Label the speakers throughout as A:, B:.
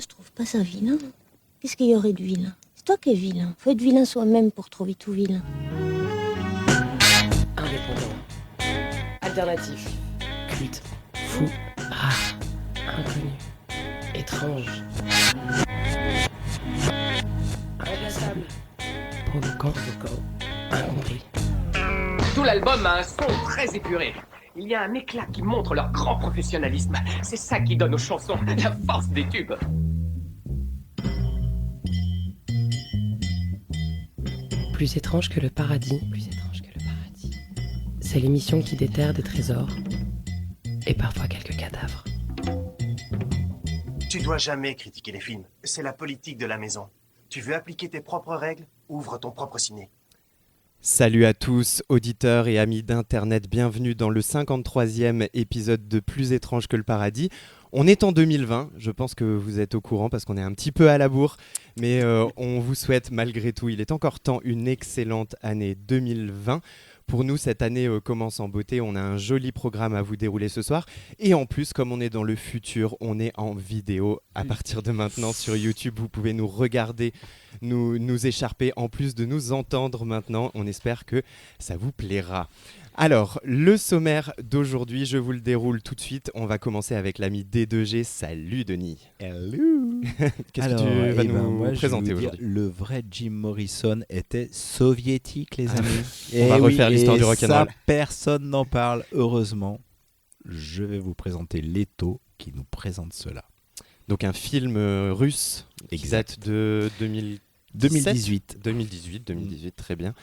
A: Je trouve pas ça vilain. Qu'est-ce qu'il y aurait de vilain? C'est toi qui es vilain. Faut être vilain soi-même pour trouver tout vilain.
B: Indépendant. Alternatif. Culte. Fou. Rare. Inconnu. Étrange. Inclassable. Provocant. Incompris.
C: Tout l'album a un son très épuré. Il y a un éclat qui montre leur grand professionnalisme. C'est ça qui donne aux chansons la force des tubes.
B: Plus étrange que le paradis. Plus étrange que le paradis. C'est l'émission qui déterre des trésors. Et parfois quelques cadavres.
D: Tu dois jamais critiquer les films. C'est la politique de la maison. Tu veux appliquer tes propres règles? Ouvre ton propre ciné.
E: Salut à tous, auditeurs et amis d'Internet, bienvenue dans le 53e épisode de Plus étrange que le paradis. On est en 2020, je pense que vous êtes au courant parce qu'on est un petit peu à la bourre, mais on vous souhaite malgré tout, il est encore temps, une excellente année 2020. Pour nous, cette année commence en beauté, on a un joli programme à vous dérouler ce soir. Et en plus, comme on est dans le futur, on est en vidéo à partir de maintenant sur YouTube. Vous pouvez nous regarder, nous écharper, en plus de nous entendre maintenant. On espère que ça vous plaira. Alors, le sommaire d'aujourd'hui, je vous le déroule tout de suite. On va commencer avec l'ami D2G. Salut Denis.
F: Hello.
E: Qu'est-ce que tu vas nous présenter aujourd'hui?
F: Le vrai Jim Morrison était soviétique, les amis.
E: On va refaire l'histoire du rock'n'roll.
F: Ça, personne n'en parle, heureusement. Je vais vous présenter Leto qui nous présente cela.
E: Donc un film russe qui date de
F: 2018,
E: 2018, très bien.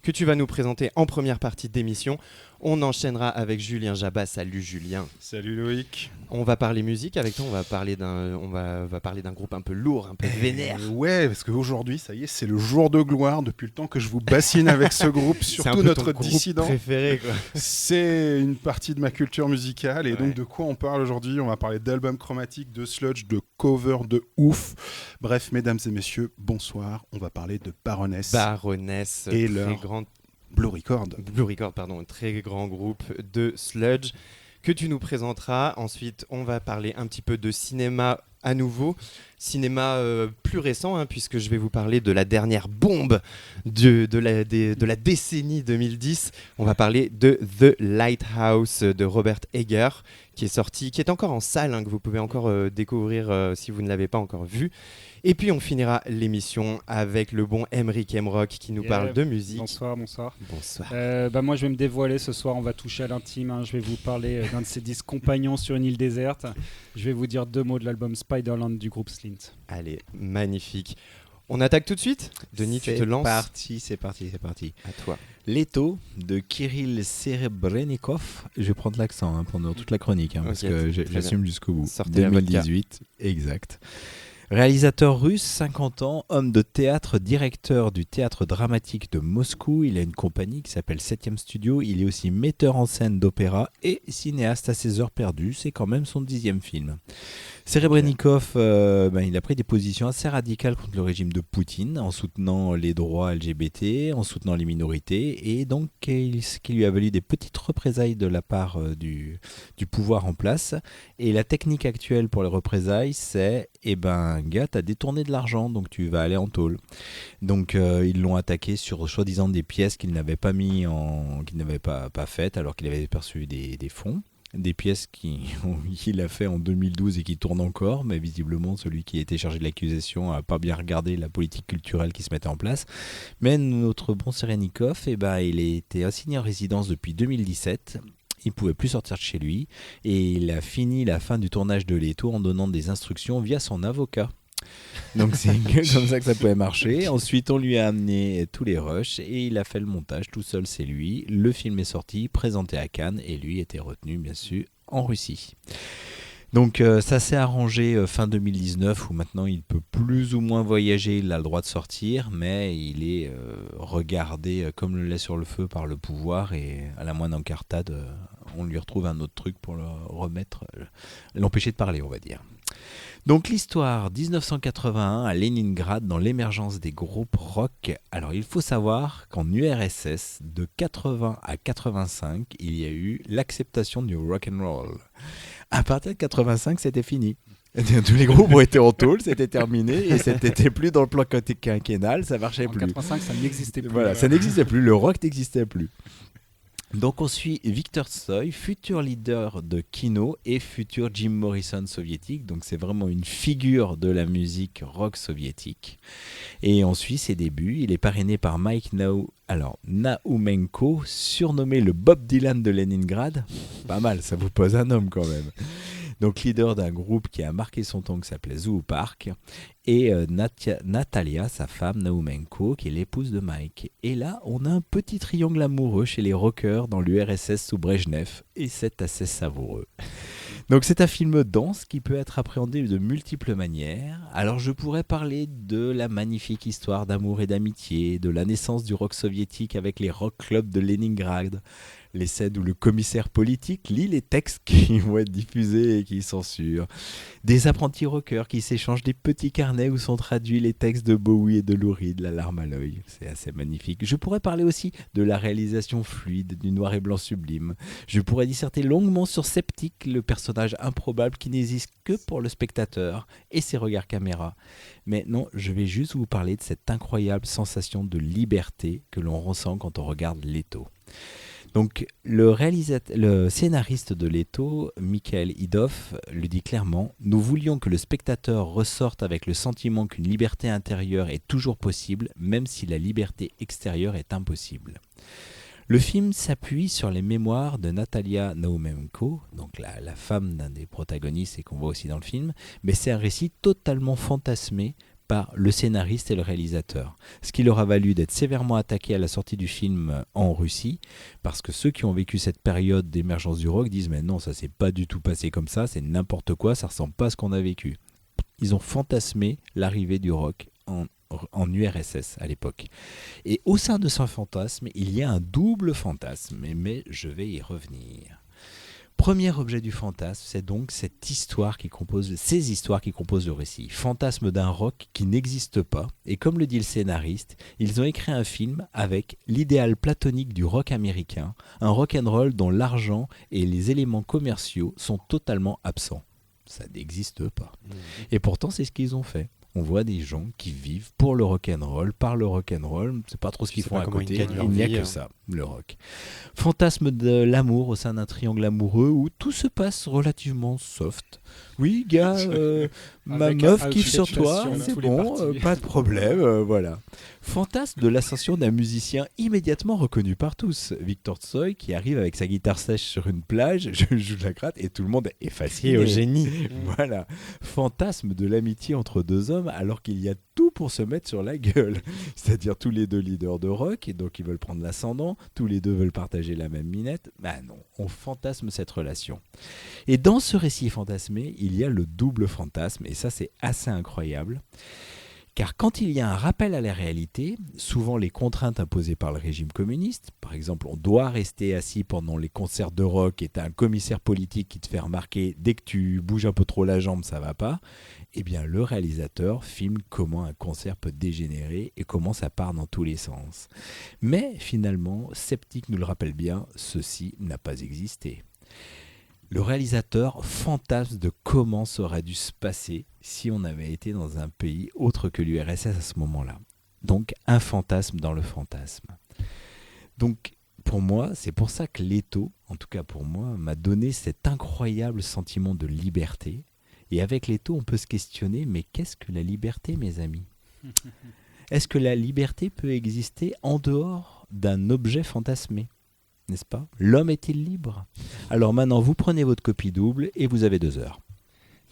E: Que tu vas nous présenter en première partie d'émission. On enchaînera avec Julien Jabat. Salut Julien.
G: Salut Loïc.
E: On va parler musique avec toi. On va parler d'un groupe un peu lourd, un peu vénère.
G: Ouais, parce qu'aujourd'hui, ça y est, c'est le jour de gloire depuis le temps que je vous bassine avec ce groupe, surtout notre dissident
E: préféré, quoi.
G: C'est une partie de ma culture musicale et donc de quoi on parle aujourd'hui? On va parler d'albums chromatiques, de sludge, de covers de ouf. Bref, mesdames et messieurs, bonsoir. On va parler de Baroness.
E: Et
G: leur
E: grand
G: Blue Record,
E: un très grand groupe de sludge que tu nous présenteras. Ensuite, on va parler un petit peu de cinéma à nouveau. Cinéma plus récent, puisque je vais vous parler de la dernière bombe de la décennie 2010. On va parler de The Lighthouse de Robert Eggers, qui est encore en salle, que vous pouvez encore découvrir si vous ne l'avez pas encore vu. Et puis on finira l'émission avec le bon Emric Emrock qui nous parle de musique.
H: Bonsoir.
E: Bonsoir.
H: Moi je vais me dévoiler ce soir, on va toucher à l'intime. Je vais vous parler d'un de ces 10 compagnons sur une île déserte. Je vais vous dire 2 mots de l'album Spiderland du groupe Slint.
E: Allez, magnifique. On attaque tout de suite? Denis, tu te lances?
F: C'est parti.
E: À toi.
F: Leto de Kirill Serebrennikov. Je vais prendre l'accent pendant toute la chronique, parce que j'assume jusqu'au bout.
E: Sortez
F: 2018, exact. Réalisateur russe, 50 ans, homme de théâtre, directeur du théâtre dramatique de Moscou. Il a une compagnie qui s'appelle 7e Studio. Il est aussi metteur en scène d'opéra et cinéaste à ses heures perdues. C'est quand même son 10e film. Serebrennikov, il a pris des positions assez radicales contre le régime de Poutine, en soutenant les droits LGBT, en soutenant les minorités, et donc ce qui lui a valu des petites représailles de la part du pouvoir en place. Et la technique actuelle pour les représailles, c'est gars, t'as détourné de l'argent, donc tu vas aller en tôle. Donc ils l'ont attaqué sur soi-disant des pièces qu'il n'avait pas qu'il n'avait pas faites alors qu'il avait perçu des fonds. Des pièces qu'il a fait en 2012 et qui tournent encore, mais visiblement celui qui a été chargé de l'accusation n'a pas bien regardé la politique culturelle qui se mettait en place. Mais notre bon Serebrennikov, il était assigné en résidence depuis 2017. Il ne pouvait plus sortir de chez lui et il a fini la fin du tournage de Leto en donnant des instructions via son avocat. Donc c'est comme ça que ça pouvait marcher. Ensuite on lui a amené tous les rushs et il a fait le montage tout seul, c'est lui. Le film est sorti, présenté à Cannes et lui était retenu bien sûr en Russie. Donc ça s'est arrangé fin 2019 où maintenant il peut plus ou moins voyager, il a le droit de sortir, mais il est regardé comme le lait sur le feu par le pouvoir et à la moindre encartade, on lui retrouve un autre truc pour l'empêcher de parler, on va dire. Donc l'histoire, 1981 à Leningrad, dans l'émergence des groupes rock. Alors il faut savoir qu'en URSS, de 80 à 85, il y a eu l'acceptation du rock'n'roll. À partir de 85, c'était fini. Tous les groupes ont été en tôle, c'était terminé, et c'était plus dans le plan quinquennal, ça marchait plus.
H: En 85, ça n'existait plus.
F: Voilà, ça n'existait plus, le rock n'existait plus. Donc on suit Victor Tsoi, futur leader de Kino et futur Jim Morrison soviétique. Donc c'est vraiment une figure de la musique rock soviétique. Et on suit ses débuts. Il est parrainé par Mike Naumenko, surnommé le Bob Dylan de Leningrad. Pas mal, ça vous pose un homme quand même. Donc leader d'un groupe qui a marqué son temps qui s'appelait Zoo Park, et Natalia, sa femme Naumenko, qui est l'épouse de Mike. Et là, on a un petit triangle amoureux chez les rockers dans l'URSS sous Brejnev, et c'est assez savoureux. Donc c'est un film dense qui peut être appréhendé de multiples manières. Alors je pourrais parler de la magnifique histoire d'amour et d'amitié, de la naissance du rock soviétique avec les rock clubs de Leningrad, les scènes où le commissaire politique lit les textes qui vont être diffusés et qui censurent, des apprentis rockers qui s'échangent des petits carnets où sont traduits les textes de Bowie et de Lou Reed, la larme à l'œil. C'est assez magnifique. Je pourrais parler aussi de la réalisation fluide, du noir et blanc sublime. Je pourrais disserter longuement sur Septic, le personnage improbable qui n'existe que pour le spectateur et ses regards caméra. Mais non, je vais juste vous parler de cette incroyable sensation de liberté que l'on ressent quand on regarde Leto. Donc le scénariste de Leto, Mikhail Idov, le dit clairement: nous voulions que le spectateur ressorte avec le sentiment qu'une liberté intérieure est toujours possible, même si la liberté extérieure est impossible. Le film s'appuie sur les mémoires de Natalia Naumenko, donc la femme d'un des protagonistes et qu'on voit aussi dans le film, mais c'est un récit totalement fantasmé par le scénariste et le réalisateur. Ce qui leur a valu d'être sévèrement attaqués à la sortie du film en Russie, parce que ceux qui ont vécu cette période d'émergence du rock disent « mais non, ça s'est pas du tout passé comme ça, c'est n'importe quoi, ça ressemble pas à ce qu'on a vécu ». Ils ont fantasmé l'arrivée du rock en URSS à l'époque. Et au sein de ce fantasme, il y a un double fantasme, mais je vais y revenir. Premier objet du fantasme, c'est donc ces histoires qui composent le récit. Fantasme d'un rock qui n'existe pas. Et comme le dit le scénariste, ils ont écrit un film avec l'idéal platonique du rock américain, un rock'n'roll dont l'argent et les éléments commerciaux sont totalement absents. Ça n'existe pas. Et pourtant, c'est ce qu'ils ont fait. On voit des gens qui vivent pour le rock'n'roll, par le rock'n'roll, c'est pas trop ce qu'ils font à côté, il n'y a que ça, le rock. Fantasme de l'amour au sein d'un triangle amoureux où tout se passe relativement soft. Oui, gars, ma meuf kiffe sur toi, c'est bon, pas de problème, voilà. Fantasme de l'ascension d'un musicien immédiatement reconnu par tous, Victor Tsoi, qui arrive avec sa guitare sèche sur une plage, je joue de la gratte et tout le monde est fasciné.
E: Et au génie.
F: Voilà. Fantasme de l'amitié entre deux hommes alors qu'il y a tout pour se mettre sur la gueule. C'est-à-dire tous les deux leaders de rock et donc ils veulent prendre l'ascendant, tous les deux veulent partager la même minette. Bah non, on fantasme cette relation. Et dans ce récit fantasmé, il y a le double fantasme et ça c'est assez incroyable. Car quand il y a un rappel à la réalité, souvent les contraintes imposées par le régime communiste, par exemple on doit rester assis pendant les concerts de rock et t'as un commissaire politique qui te fait remarquer dès que tu bouges un peu trop la jambe ça va pas, eh bien le réalisateur filme comment un concert peut dégénérer et comment ça part dans tous les sens. Mais finalement, Septic nous le rappelle bien, ceci n'a pas existé. Le réalisateur fantasme de comment ça aurait dû se passer si on avait été dans un pays autre que l'URSS à ce moment-là. Donc un fantasme dans le fantasme. Donc pour moi, c'est pour ça que Leto, en tout cas pour moi, m'a donné cet incroyable sentiment de liberté. Et avec Leto, on peut se questionner, mais qu'est-ce que la liberté, mes amis ? Est-ce que la liberté peut exister en dehors d'un objet fantasmé ? N'est-ce pas ? L'homme est-il libre ? Alors maintenant, vous prenez votre copie double et vous avez 2 heures.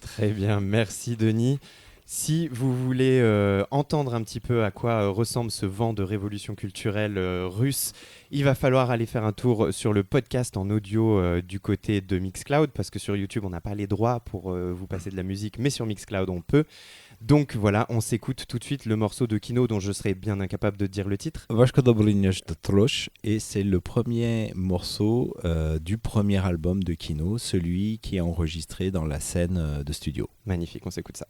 E: Très bien, merci Denis. Si vous voulez entendre un petit peu à quoi ressemble ce vent de révolution culturelle russe, il va falloir aller faire un tour sur le podcast en audio du côté de Mixcloud, parce que sur YouTube, on n'a pas les droits pour vous passer de la musique, mais sur Mixcloud, on peut. Donc voilà, on s'écoute tout de suite le morceau de Kino dont je serais bien incapable de dire le titre.
F: Et c'est le premier morceau du premier album de Kino, celui qui est enregistré dans la scène de studio.
E: Magnifique, on s'écoute ça.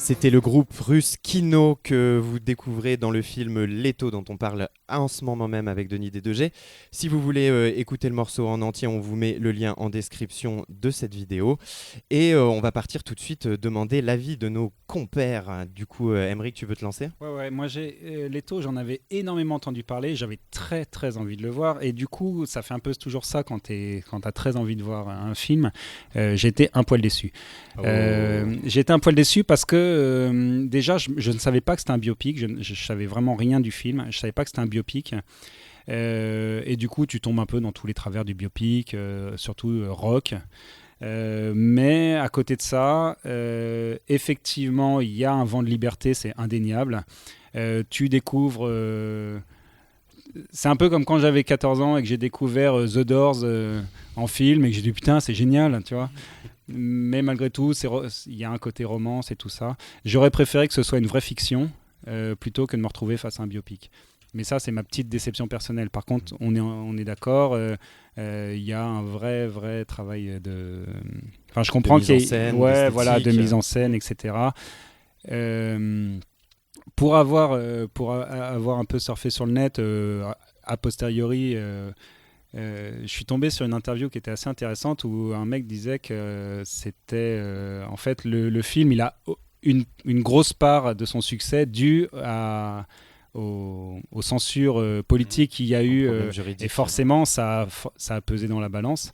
E: C'était le groupe russe Kino que vous découvrez dans le film Leto dont on parle en ce moment même avec Denis D2G. Si vous voulez écouter le morceau en entier, on vous met le lien en description de cette vidéo. Et on va partir tout de suite demander l'avis de nos compères. Du coup, Aymeric, tu veux te lancer ?
H: Ouais, moi Leto, j'en avais énormément entendu parler, j'avais très très envie de le voir et du coup ça fait un peu toujours ça quand t'as très envie de voir un film. J'étais un poil déçu. J'étais un poil déçu parce que déjà je ne savais pas que c'était un biopic, je savais vraiment rien du film, je savais pas que c'était un biopic. Et du coup tu tombes un peu dans tous les travers du biopic, surtout rock. Mais à côté de ça, effectivement, il y a un vent de liberté, c'est indéniable. Tu découvres... c'est un peu comme quand j'avais 14 ans et que j'ai découvert The Doors en film et que j'ai dit putain, c'est génial, tu vois. Mais malgré tout, il y a un côté romance et tout ça. J'aurais préféré que ce soit une vraie fiction plutôt que de me retrouver face à un biopic. Mais ça, c'est ma petite déception personnelle. Par contre, on est d'accord, il y a un vrai travail de... Enfin, je comprends qu'il y ait... de mise en scène, etc. Pour avoir un peu surfé sur le net, a posteriori... je suis tombé sur une interview qui était assez intéressante où un mec disait que c'était en fait le film, il a une grosse part de son succès due aux censures politiques qu'il y a eu et forcément ça a pesé dans la balance.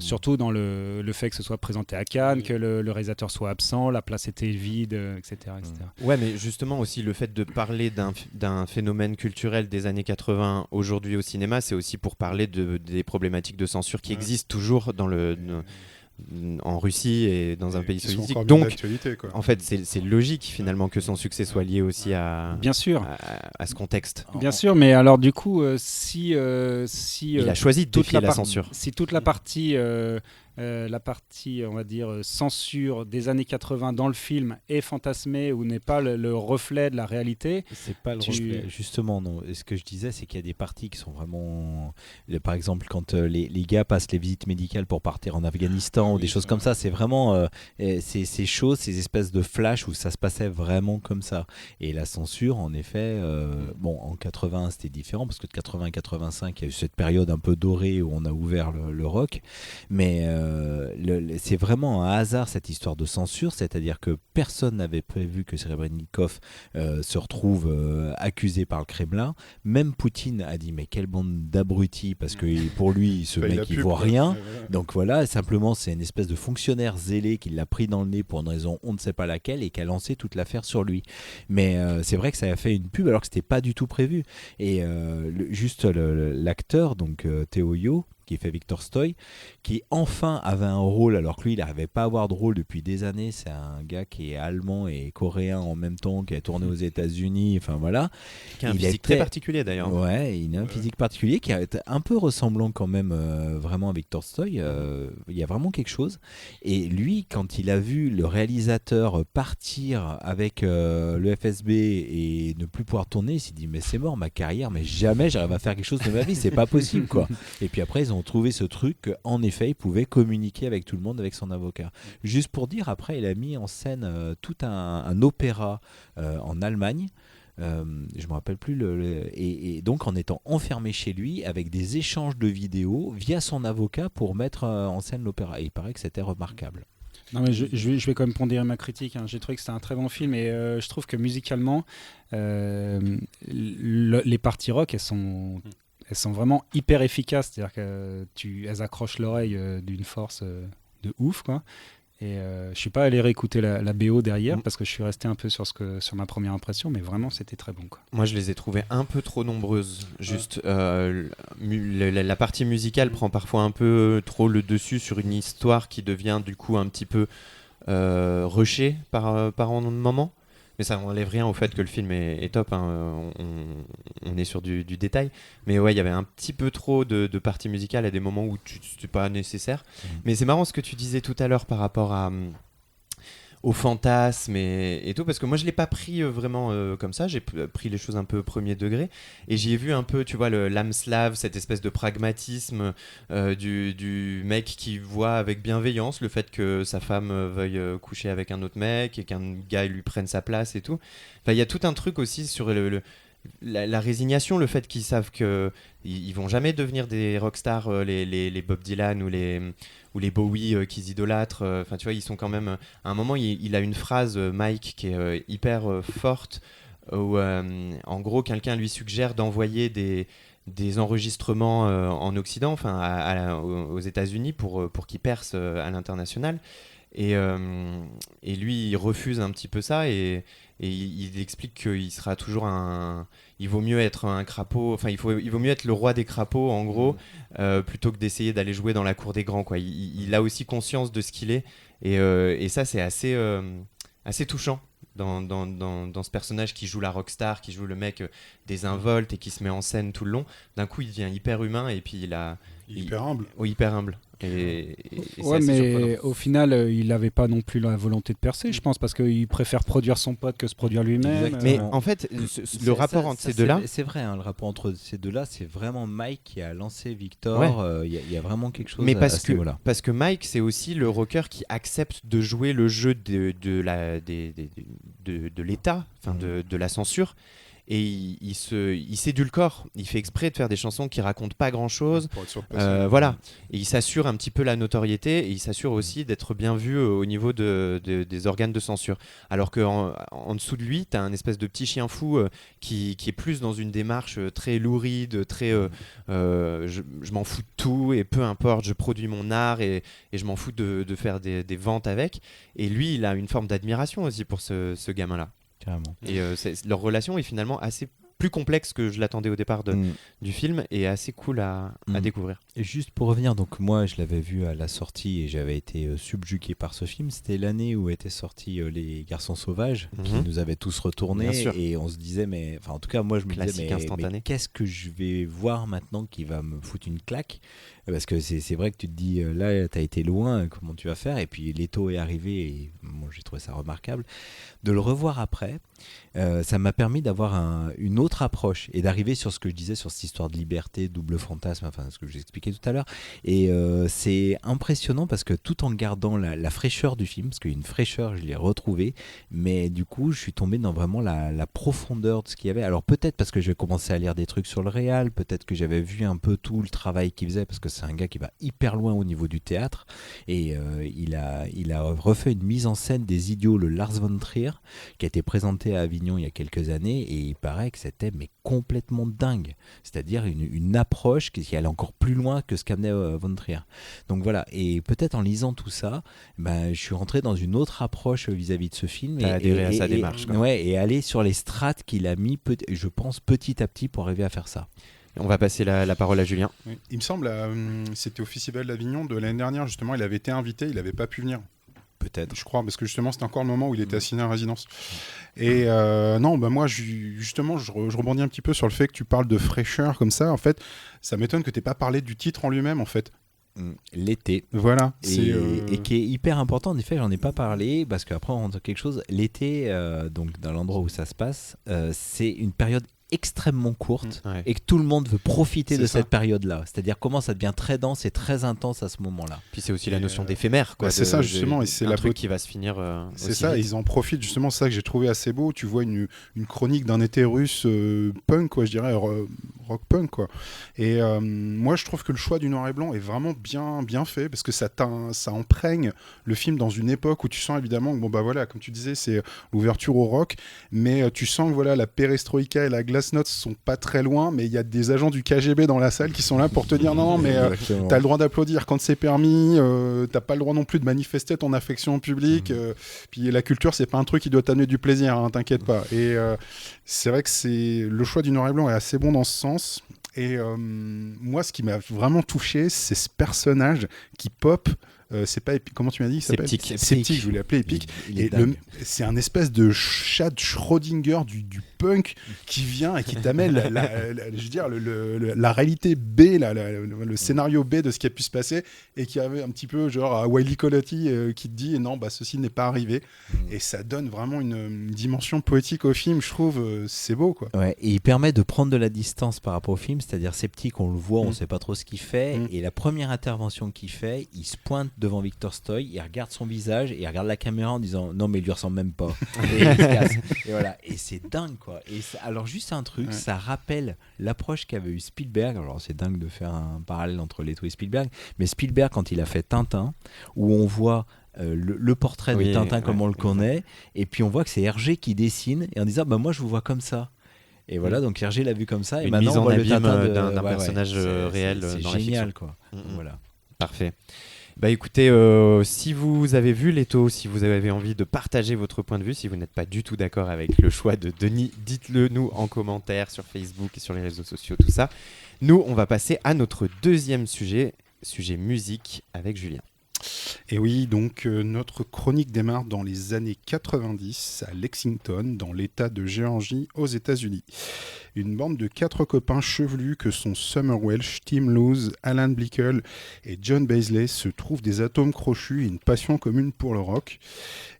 H: Surtout dans le fait que ce soit présenté à Cannes, que le réalisateur soit absent, la place était vide, etc.
E: Ouais, mais justement aussi le fait de parler d'un phénomène culturel des années 80 aujourd'hui au cinéma, c'est aussi pour parler des problématiques de censure qui existent toujours en Russie et dans un pays soviétique. Donc, en fait, c'est logique finalement que son succès soit lié aussi à ce contexte.
H: Bien sûr, mais alors du coup, si
E: il a choisi de défier la censure.
H: Si toute la partie, on va dire, censure des années 80 dans le film est fantasmée ou n'est pas le reflet de la réalité.
F: C'est pas le reflet, justement, non. Et ce que je disais, c'est qu'il y a des parties qui sont vraiment... Par exemple, quand les gars passent les visites médicales pour partir en Afghanistan ou des choses comme ça, c'est vraiment ces choses, ces espèces de flash où ça se passait vraiment comme ça. Et la censure, en effet, en 80, c'était différent, parce que de 80 à 85, il y a eu cette période un peu dorée où on a ouvert le rock. Mais... c'est vraiment un hasard cette histoire de censure, c'est-à-dire que personne n'avait prévu que Srebrenikov se retrouve accusé par le Kremlin. Même Poutine a dit mais quelle bande d'abrutis, parce que pour lui ce mec il voit rien. Donc voilà, simplement c'est une espèce de fonctionnaire zélé qui l'a pris dans le nez pour une raison on ne sait pas laquelle et qui a lancé toute l'affaire sur lui. Mais c'est vrai que ça a fait une pub alors que c'était pas du tout prévu. Et l'acteur donc Teo Yo, qui fait Victor Stoy, qui enfin avait un rôle alors que lui il n'arrivait pas à avoir de rôle depuis des années. C'est un gars qui est allemand et coréen en même temps, qui a tourné aux États-Unis, enfin voilà,
E: qui a un physique très particulier d'ailleurs.
F: Ouais, il a un physique particulier qui est un peu ressemblant quand même vraiment à Victor Stoy. Il y a vraiment quelque chose. Et lui, quand il a vu le réalisateur partir avec le FSB et ne plus pouvoir tourner, il s'est dit mais c'est mort ma carrière, mais jamais j'arrive à faire quelque chose de ma vie, c'est pas possible quoi. Et puis après ils ont trouvé ce truc qu'en effet il pouvait communiquer avec tout le monde avec son avocat. Juste pour dire, après il a mis en scène tout un opéra en Allemagne. Je me rappelle plus et donc en étant enfermé chez lui avec des échanges de vidéos via son avocat pour mettre en scène l'opéra. Et il paraît que c'était remarquable.
H: Non mais je vais quand même pondérer ma critique. J'ai trouvé que c'était un très bon film et je trouve que musicalement les parties rock elles sont vraiment hyper efficaces, c'est-à-dire qu'elles accrochent l'oreille d'une force de ouf, quoi. Et je suis pas allé réécouter la BO derrière parce que je suis resté un peu sur ma première impression, mais vraiment c'était très bon, quoi.
E: Moi je les ai trouvées un peu trop nombreuses. Juste la partie musicale prend parfois un peu trop le dessus sur une histoire qui devient du coup un petit peu rushée par un moment. Mais ça n'enlève rien au fait que le film est top, hein. On est sur du détail. Mais ouais, il y avait un petit peu trop de parties musicales à des moments où c'était pas nécessaire. Mais c'est marrant ce que tu disais tout à l'heure par rapport au fantasme et tout, parce que moi je l'ai pas pris vraiment comme ça, j'ai pris les choses un peu premier degré, et j'y ai vu un peu, tu vois, l'âme slave, cette espèce de pragmatisme du mec qui voit avec bienveillance le fait que sa femme veuille coucher avec un autre mec et qu'un gars lui prenne sa place et tout. Enfin, il y a tout un truc aussi sur la résignation, le fait qu'ils savent qu'ils vont jamais devenir des rockstars, les Bob Dylan ou les Bowie qu'ils idolâtrent. Enfin, tu vois, ils sont quand même. À un moment, il a une phrase, Mike, qui est hyper forte, où en gros, quelqu'un lui suggère d'envoyer des enregistrements en Occident, enfin aux États-Unis, pour qu'ils percent à l'international. Et lui, il refuse un petit peu ça et il explique qu'il sera toujours il vaut mieux être un crapaud, enfin il vaut mieux être le roi des crapauds en gros, plutôt que d'essayer d'aller jouer dans la cour des grands, quoi. Il a aussi conscience de ce qu'il est et ça c'est assez touchant dans ce personnage qui joue la rockstar, qui joue le mec désinvolte et qui se met en scène tout le long. D'un coup il devient hyper humain et puis
G: hyper humble.
E: Oui, hyper humble. Et
H: ouais, mais au final, il n'avait pas non plus la volonté de percer, je pense, parce qu'il préfère produire son pote que se produire lui-même.
E: Mais en fait, le rapport entre ces deux-là...
F: C'est vrai, hein, le rapport entre ces deux-là, c'est vraiment Mike qui a lancé Victor. Il y a vraiment quelque chose à ce niveau-là.
E: Parce que Mike, c'est aussi le rocker qui accepte de jouer le jeu de l'État, enfin de la censure. Et il s'édulcore, il fait exprès de faire des chansons qui racontent pas grand chose, voilà, et il s'assure un petit peu la notoriété et il s'assure aussi d'être bien vu au niveau des organes de censure, alors qu'en dessous de lui t'as un espèce de petit chien fou qui est plus dans une démarche très louride, très je m'en fous de tout et peu importe, je produis mon art et je m'en fous de faire des ventes avec, et lui il a une forme d'admiration aussi pour ce gamin là.
F: Carrément.
E: Et leur relation est finalement assez plus complexe que je l'attendais au départ du film et assez cool à découvrir.
F: Et juste pour revenir, donc moi je l'avais vu à la sortie et j'avais été subjugué par ce film. C'était l'année où étaient sortis Les Garçons Sauvages, qui nous avaient tous retournés et on se disait, mais enfin en tout cas moi je me disais, mais qu'est-ce que je vais voir maintenant qui va me foutre une claque? Parce que c'est vrai que tu te dis, là t'as été loin, comment tu vas faire? Et puis Leto est arrivé et moi j'ai trouvé ça remarquable. De le revoir après, ça m'a permis d'avoir une autre approche et d'arriver sur ce que je disais sur cette histoire de liberté, double fantasme, enfin ce que je vous expliquais tout à l'heure. Et c'est impressionnant parce que tout en gardant la fraîcheur du film, parce qu'il y a une fraîcheur, je l'ai retrouvée, mais du coup je suis tombé dans vraiment la profondeur de ce qu'il y avait. Alors peut-être parce que j'ai commencé à lire des trucs sur le réal, peut-être que j'avais vu un peu tout le travail qu'il faisait, parce que c'est un gars qui va hyper loin au niveau du théâtre et il a refait une mise en scène des Idiots, le Lars von Trier, qui a été présenté à Avignon il y a quelques années et il paraît que c'était complètement dingue, c'est-à-dire une approche qui allait encore plus loin que ce qu'amenait von Trier. Donc voilà, et peut-être en lisant tout ça, je suis rentré dans une autre approche vis-à-vis de ce film.
E: T'as adhéré à sa démarche.
F: Ouais, et aller sur les strates qu'il a mis, je pense, petit à petit pour arriver à faire ça.
E: On va passer la parole à Julien.
G: Oui. Il me semble, c'était au Festival d'Avignon de l'année dernière, justement, il avait été invité, il n'avait pas pu venir.
F: Peut-être.
G: Je crois, parce que justement, c'était encore le moment où il était assigné à résidence. Et non, moi, justement, je rebondis un petit peu sur le fait que tu parles de fraîcheur comme ça. En fait, ça m'étonne que tu n'aies pas parlé du titre en lui-même, en fait.
F: L'été.
G: Voilà.
F: Et qui est hyper important. En effet, j'en ai pas parlé parce qu'après, on rentre dans quelque chose. L'été, donc dans l'endroit où ça se passe, c'est une période extrêmement courte et que tout le monde veut profiter de cette période-là. C'est-à-dire comment ça devient très dense et très intense à ce moment-là.
E: Puis c'est aussi la notion d'éphémère, quoi.
G: C'est ça justement, et c'est
E: un truc qui va se finir.
G: C'est ça, ils en profitent justement. C'est ça que j'ai trouvé assez beau. Tu vois une chronique d'un été russe punk, quoi, je dirais rock punk, quoi. Et moi, je trouve que le choix du noir et blanc est vraiment bien fait parce que ça imprègne le film dans une époque où tu sens évidemment que bon bah voilà, comme tu disais, c'est l'ouverture au rock, mais tu sens que voilà la perestroïka et la glasnost sont pas très loin, mais il y a des agents du KGB dans la salle qui sont là pour te dire non mais t'as le droit d'applaudir quand c'est permis, t'as pas le droit non plus de manifester ton affection en public, puis la culture c'est pas un truc qui doit t'amener du plaisir, hein, t'inquiète pas. Et c'est vrai que le choix du noir et blanc est assez bon dans ce sens. Et moi, ce qui m'a vraiment touché, c'est ce personnage qui pop c'est pas comment tu m'as dit, il s'appelle
E: Sceptique.
G: Sceptique, je voulais l'appeler Epic.
F: Il est dingue.
G: C'est un espèce de chat de Schrödinger du punk qui vient et qui t'amène je veux dire, la réalité B, le scénario B de ce qui a pu se passer, et qui avait un petit peu genre à Wiley Colati qui te dit non, ceci n'est pas arrivé. Et ça donne vraiment une dimension poétique au film, je trouve. C'est beau, quoi.
F: Ouais, et il permet de prendre de la distance par rapport au film, c'est-à-dire Sceptique, on le voit, on sait pas trop ce qu'il fait, et la première intervention qu'il fait, il se pointe devant Victor Stoy, il regarde son visage et il regarde la caméra en disant non mais il lui ressemble même pas. Et il se casse. Et voilà, et c'est dingue, quoi. Alors juste un truc, ça rappelle l'approche qu'avait eu Spielberg. Alors c'est dingue de faire un parallèle entre Leto et Spielberg, mais Spielberg quand il a fait Tintin, où on voit le portrait de Tintin comme on le connaît, et puis on voit que c'est Hergé qui dessine, et en disant moi je vous vois comme ça. Et voilà, donc Hergé l'a vu comme ça, et
E: une
F: maintenant
E: mise en
F: on voit le
E: abîme
F: Tintin
E: d'un personnage réel
F: c'est
E: dans la
F: génial,
E: fiction.
F: quoi. Voilà.
E: Parfait. Bah écoutez, si vous avez vu Leto, si vous avez envie de partager votre point de vue, si vous n'êtes pas du tout d'accord avec le choix de Denis, dites-le nous en commentaire sur Facebook et sur les réseaux sociaux, tout ça. Nous, on va passer à notre deuxième sujet musique avec Julien.
G: Et oui, donc notre chronique démarre dans les années 90 à Lexington, dans l'État de Géorgie, aux États-Unis. Une bande de 4 copains chevelus que sont Summer Welsh, Tim Lewis, Alan Blickel et John Baisley se trouvent des atomes crochus et une passion commune pour le rock.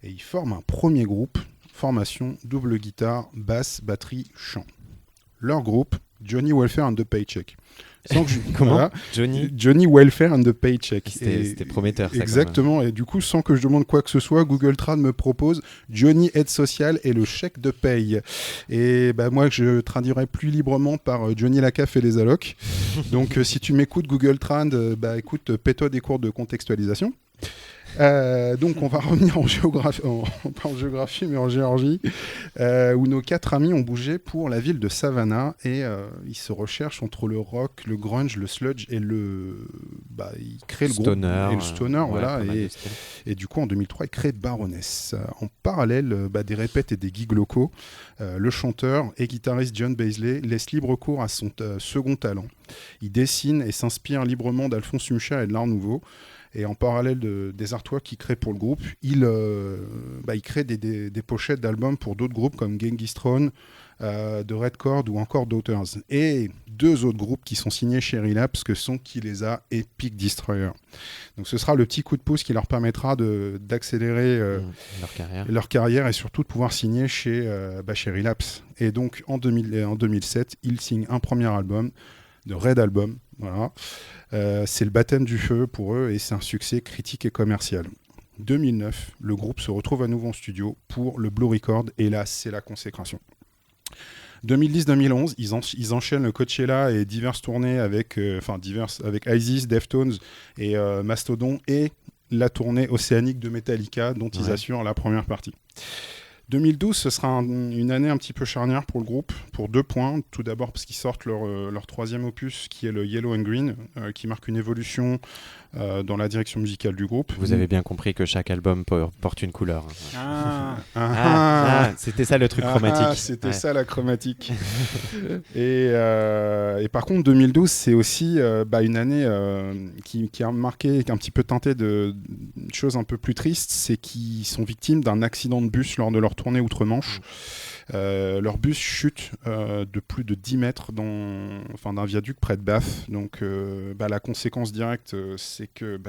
G: Et ils forment un premier groupe, formation double guitare, basse, batterie, chant. Leur groupe, Johnny Welfare and the Paycheck.
E: Comment
G: voilà,
E: Johnny
G: Welfare and the Paycheck.
E: C'était prometteur, ça.
G: Exactement, et du coup, sans que je demande quoi que ce soit, Google Trad me propose Johnny Aide Sociale et le chèque de paye. Et moi, je traduirais plus librement par Johnny Lacaf et les allocs. Donc, si tu m'écoutes Google Trad, écoute, paie-toi des cours de contextualisation. Donc on va revenir en géographie, pas en géographie mais en Géorgie, où nos 4 amis ont bougé pour la ville de Savannah, et ils se recherchent entre le rock, le grunge, le sludge et ils créent le
E: stoner,
G: groupe et le stoner, voilà, et du coup en 2003 ils créent Baroness. En parallèle des répètes et des gigs locaux, le chanteur et guitariste John Baisley laisse libre cours à son second talent. Il dessine et s'inspire librement d'Alphonse Mucha et de l'Art Nouveau. Et en parallèle des artworks qu'il crée pour le groupe, il crée des pochettes d'albums pour d'autres groupes comme Genghis Throne, de Red Chord ou encore Daughters. Et 2 autres groupes qui sont signés chez Relapse, que sont Kilesa et Peak Destroyer. Donc ce sera le petit coup de pouce qui leur permettra d'accélérer leur carrière et surtout de pouvoir signer chez Relapse. Et donc en 2007, ils signent un premier album, de Red Album. Voilà. C'est le baptême du feu pour eux et c'est un succès critique et commercial. 2009, le groupe se retrouve à nouveau en studio pour le Blue Record et là, c'est la consécration. 2010-2011, ils enchaînent le Coachella et diverses tournées avec Isis, Deftones et Mastodon, et la tournée océanique de Metallica dont ils assurent la première partie. 2012, ce sera une année un petit peu charnière pour le groupe, pour 2 points. Tout d'abord parce qu'ils sortent leur 3e opus, qui est le Yellow and Green, qui marque une évolution dans la direction musicale du groupe.
E: Vous avez bien compris que chaque album porte une couleur. C'était ça le truc chromatique.
G: C'était ça la chromatique. et par contre, 2012, c'est aussi une année qui a marqué, qui est un petit peu teintée de choses un peu plus tristes, c'est qu'ils sont victimes d'un accident de bus lors de leur tournée outre-Manche. Leur bus chute de plus de 10 mètres d'un viaduc près de Bath. Donc la conséquence directe, c'est que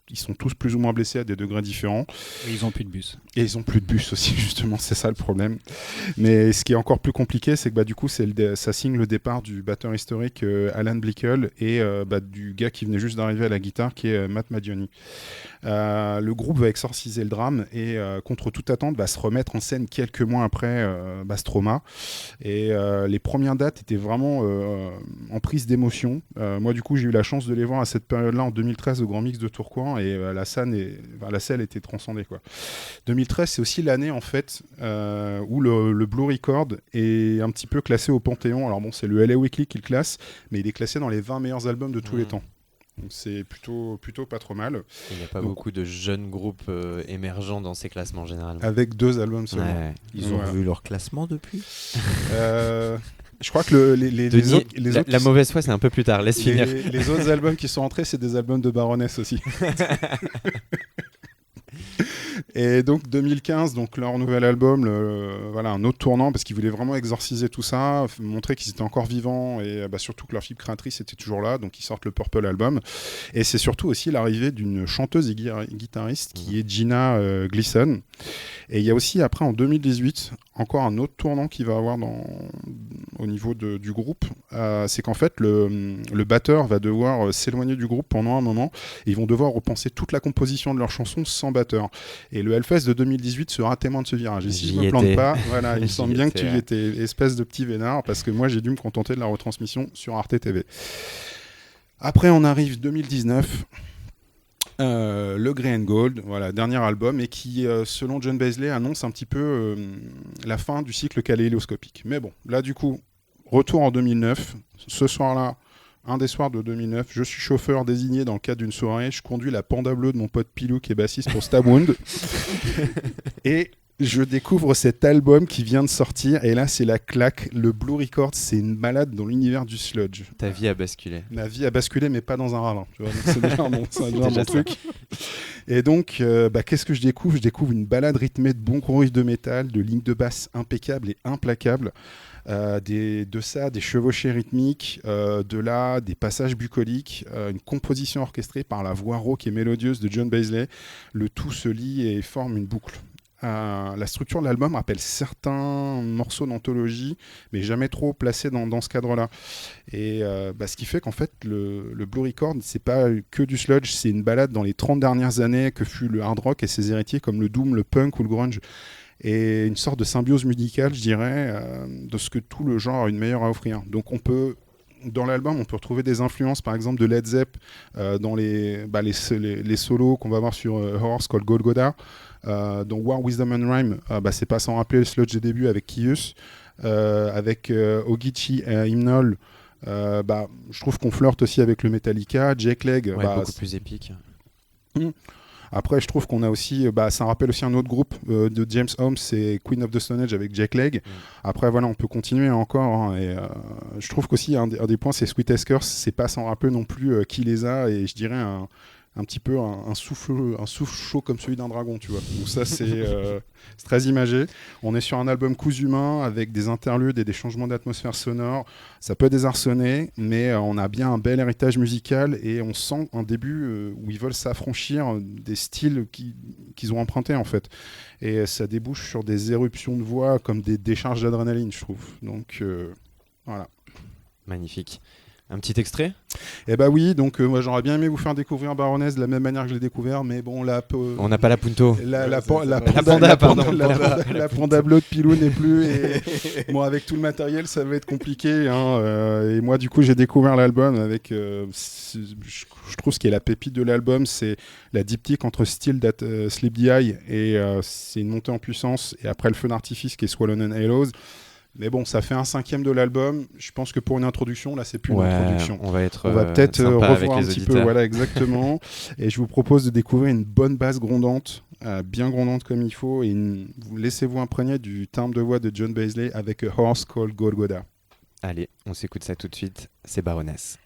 G: ils sont tous plus ou moins blessés à des degrés différents.
H: Et ils n'ont plus de bus.
G: Et ils n'ont plus de bus aussi, justement, c'est ça le problème. Mais ce qui est encore plus compliqué, c'est que du coup, ça signe le départ du batteur historique Alan Blickel et du gars qui venait juste d'arriver à la guitare, qui est Matt Madioni. Le groupe va exorciser le drame et, contre toute attente, se remettre en scène quelques mois après ce trauma. Et les premières dates étaient vraiment en prise d'émotion. Moi, du coup, j'ai eu la chance de les voir à cette période-là, en 2013, au Grand Mix de Tourcoing, et la salle était transcendée, quoi. 2013, c'est aussi l'année, en fait, où le Blue Record est un petit peu classé au Panthéon. Alors bon, c'est le LA Weekly qui le classe, mais il est classé dans les 20 meilleurs albums de tous les temps. Donc c'est plutôt pas trop mal.
E: Il n'y a pas beaucoup de jeunes groupes émergents dans ces classements généralement.
G: Avec 2 albums seulement.
F: Ils ont revu leur classement depuis
G: Je crois que les autres,
E: la mauvaise foi, c'est un peu plus tard. Laisse finir.
G: Les autres albums qui sont rentrés, c'est des albums de Baroness aussi. Et donc 2015, donc leur nouvel album, voilà, un autre tournant parce qu'ils voulaient vraiment exorciser tout ça, montrer qu'ils étaient encore vivants et surtout que leur fibre créatrice était toujours là, donc ils sortent le Purple Album. Et c'est surtout aussi l'arrivée d'une chanteuse et guitariste qui est Gina Gleason. Et il y a aussi après en 2018 encore un autre tournant qu'il va avoir au niveau du groupe, c'est qu'en fait le batteur va devoir s'éloigner du groupe pendant un moment et ils vont devoir repenser toute la composition de leurs chansons sans batteur. Et le Hellfest de 2018 sera témoin de ce virage. Et si je me plante pas, voilà, il me semble bien que tu y étais, espèce de petit vénard, parce que moi j'ai dû me contenter de la retransmission sur Arte TV. Après on arrive 2019. Le Grey and Gold, voilà, dernier album, et qui, selon John Beasley, annonce un petit peu la fin du cycle kaléidoscopique. Mais bon, là du coup, retour en 2009. Ce soir-là, un des soirs de 2009, je suis chauffeur désigné dans le cadre d'une soirée. Je conduis la Panda bleue de mon pote Pilou qui est bassiste pour Stabwound. Et je découvre cet album qui vient de sortir et là c'est la claque. Le Blue Record, c'est une balade dans l'univers du sludge.
E: Ta vie a basculé.
G: Ma vie a basculé mais pas dans un ravin. Tu vois, donc c'est déjà mon truc. Et donc qu'est-ce que je découvre ? Je découvre une balade rythmée de bons gros riffs de métal, de lignes de basse impeccables et implacables. Des chevauchées rythmiques, de là des passages bucoliques, une composition orchestrée par la voix rauque et mélodieuse de John Beasley. Le tout se lie et forme une boucle. La structure de l'album rappelle certains morceaux d'anthologie, mais jamais trop placés dans ce cadre-là. Et ce qui fait qu'en fait, le Blue Record, c'est pas que du sludge, c'est une balade dans les 30 dernières années que fut le hard rock et ses héritiers comme le doom, le punk ou le grunge. Et une sorte de symbiose musicale, je dirais, de ce que tout le genre a une meilleure à offrir. Donc dans l'album, on peut retrouver des influences, par exemple, de Led Zepp dans les solos qu'on va voir sur Horse Called Golgotha. Dans War, Wisdom and Rhyme, c'est pas sans rappeler le sludge des débuts avec Kyuss, avec Ogeechee Hymnal. Je trouve qu'on flirte aussi avec le Metallica. Jake Leg,
E: beaucoup plus épique.
G: Après, je trouve qu'on a aussi, ça rappelle aussi un autre groupe de James Holmes, c'est Queen of the Stone Age avec Jake Leg. Après, voilà, on peut continuer encore. Et je trouve qu'aussi, un des points, c'est Sweet Eskers, c'est pas sans rappeler non plus qui les a, et je dirais un petit peu un souffle chaud comme celui d'un dragon, tu vois. Donc ça, c'est très imagé. On est sur un album cousu main avec des interludes et des changements d'atmosphère sonore. Ça peut désarçonner, mais on a bien un bel héritage musical et on sent un début où ils veulent s'affranchir des styles qu'ils ont empruntés, en fait. Et ça débouche sur des éruptions de voix comme des décharges d'adrénaline, je trouve. Donc, voilà.
E: Magnifique. Un petit extrait ?
G: Eh oui, donc moi j'aurais bien aimé vous faire découvrir Baroness de la même manière que je l'ai découvert, mais bon,
E: on n'a pas la Punto.
G: La Panda bleue de Pilou n'est plus, et bon, avec tout le matériel, ça va être compliqué. Et moi, du coup, j'ai découvert l'album avec, je trouve ce qui est la pépite de l'album, c'est la diptyque entre Still That Sleep the Eye, et c'est une montée en puissance, et après le feu d'artifice qui est Swollen and Halos. Mais bon, ça fait un 5e de l'album. Je pense que pour une introduction, là, c'est plus une introduction.
E: On va
G: peut-être revoir un petit
E: auditeurs.
G: peu, voilà, exactement. Et je vous propose de découvrir une bonne basse grondante, bien grondante comme il faut, et laissez-vous imprégner du timbre de voix de John Beasley avec A Horse Called Golgotha.
E: Allez, on s'écoute ça tout de suite. C'est Baroness.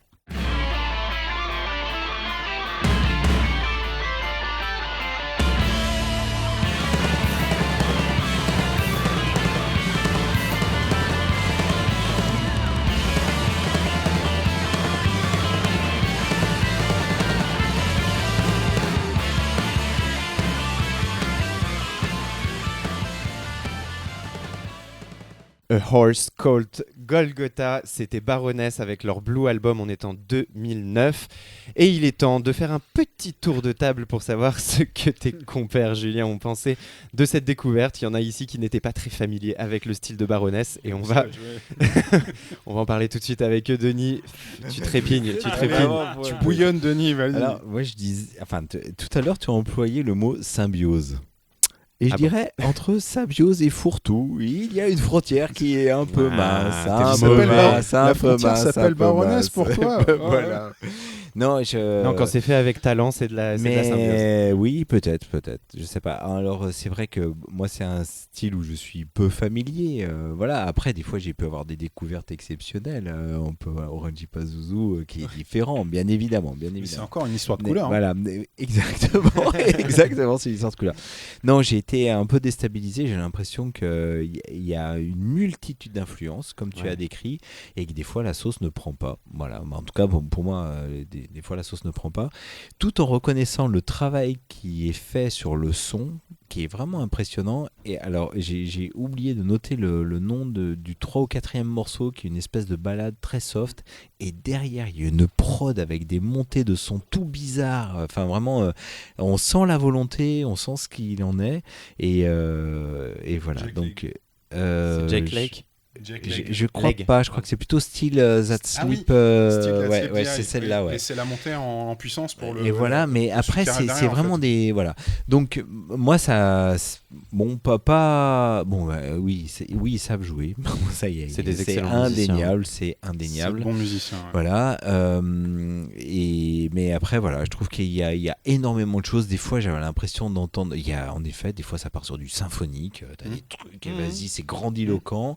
E: A Horse Called Golgotha, c'était Baroness avec leur Blue Album, on est en 2009. Et il est temps de faire un petit tour de table pour savoir ce que tes compères, Julien, ont pensé de cette découverte. Il y en a ici qui n'étaient pas très familiers avec le style de Baroness. Et on va en parler tout de suite avec eux. Denis, tu trépignes.
G: Tu bouillonnes, Denis, vas-y.
F: Alors, moi je dis, tout à l'heure tu as employé le mot symbiose. Et je dirais, entre symbiose et fourre-tout, il y a une frontière qui est un peu mince.
G: La frontière s'appelle Baroness pour toi.
F: Voilà. Non,
E: quand c'est fait avec talent, c'est de la symbiose.
F: Oui, peut-être, je sais pas. Alors c'est vrai que moi c'est un style où je suis peu familier. Voilà. Après, des fois, j'ai pu avoir des découvertes exceptionnelles. On peut Orange Pazuzu qui est différent, bien évidemment.
G: Mais c'est encore une histoire de couleur.
F: Voilà, exactement, exactement, c'est une histoire de couleur. Non, j'ai été un peu déstabilisé. J'ai l'impression qu'il y a une multitude d'influences, comme tu as décrit, et que des fois la sauce ne prend pas. Voilà. En tout cas, pour moi, des fois la sauce ne prend pas. Tout en reconnaissant le travail qui est fait sur le son, qui est vraiment impressionnant. Et alors, j'ai oublié de noter le nom du 3 ou 4e morceau, qui est une espèce de ballade très soft. Et derrière, il y a une prod avec des montées de son tout bizarres. Enfin, vraiment, on sent la volonté, on sent ce qu'il en est. Et voilà. Donc,
E: c'est Jake Lake.
F: Je crois pas, je crois que c'est plutôt Still That Sleep. Ouais, c'est celle-là. Ouais.
G: Et c'est la montée en puissance pour le.
F: Et voilà, mais après, c'est vraiment des. Voilà. Donc, moi, ça. Bon, papa. Bon, oui, ils savent jouer. Ça y est.
E: C'est des
F: c'est
E: excellents
F: indéniable.
E: musiciens.
F: C'est indéniable.
G: C'est bon musicien. Ouais.
F: Voilà. Mais après, voilà, je trouve qu'il y a énormément de choses. Des fois, j'avais l'impression d'entendre. Il y a, en effet, des fois, ça part sur du symphonique. T'as des trucs, vas-y, c'est grandiloquent.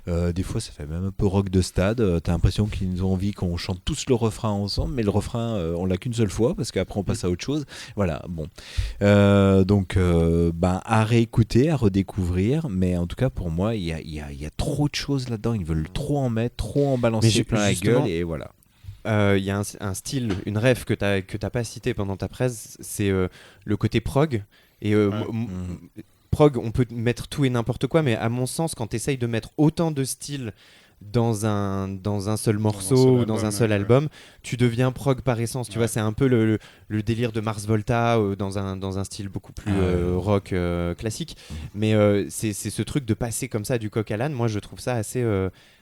F: Des fois, ça fait même un peu rock de stade. T'as l'impression qu'ils ont envie qu'on chante tous le refrain ensemble, mais le refrain, on l'a qu'une seule fois parce qu'après on passe à autre chose. Voilà, bon. Donc, à réécouter, à redécouvrir, mais en tout cas pour moi, il y a trop de choses là-dedans. Ils veulent trop en mettre, trop en balancer plein la gueule, et voilà.
E: Il y a un style, une ref que t'as pas cité pendant ta presse, c'est le côté prog. Et prog, on peut mettre tout et n'importe quoi, mais à mon sens, quand tu essayes de mettre autant de styles dans un seul morceau ou dans un seul album, tu deviens prog par essence. Tu vois, c'est un peu le délire de Mars Volta dans un style beaucoup plus rock classique. Mais c'est ce truc de passer comme ça du coq à l'âne. Moi, je trouve ça assez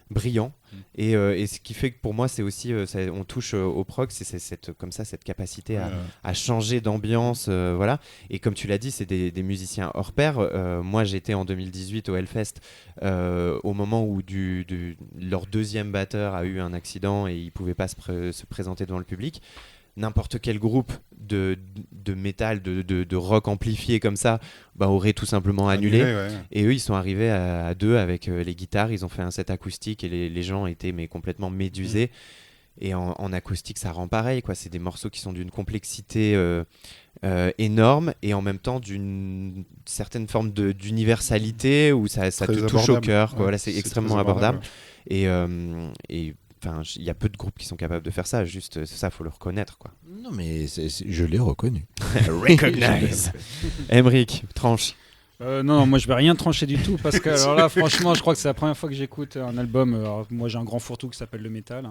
E: brillant. Et ce qui fait que pour moi, c'est aussi, on touche au prog, c'est cette capacité à changer d'ambiance. Voilà. Et comme tu l'as dit, c'est des musiciens hors pair. Moi, j'étais en 2018 au Hellfest au moment où leur deuxième batteur a eu un accident et il ne pouvait pas se présenter devant le public. N'importe quel groupe de métal, de rock amplifié comme ça, aurait tout simplement annulé. Et eux, ils sont arrivés à deux avec les guitares. Ils ont fait un set acoustique et les gens étaient complètement médusés. Et en acoustique, ça rend pareil, quoi. C'est des morceaux qui sont d'une complexité énorme et en même temps d'une certaine forme d'universalité où ça te touche au cœur. Voilà, c'est extrêmement abordable. Et enfin, il y a peu de groupes qui sont capables de faire ça. Juste, ça, faut le reconnaître, quoi.
F: Non, mais je l'ai reconnu.
E: Recognize. Emric, tranche.
H: Non, moi je vais rien trancher du tout parce que alors là, franchement, je crois que c'est la première fois que j'écoute un album. Alors, moi, j'ai un grand fourre-tout qui s'appelle le métal.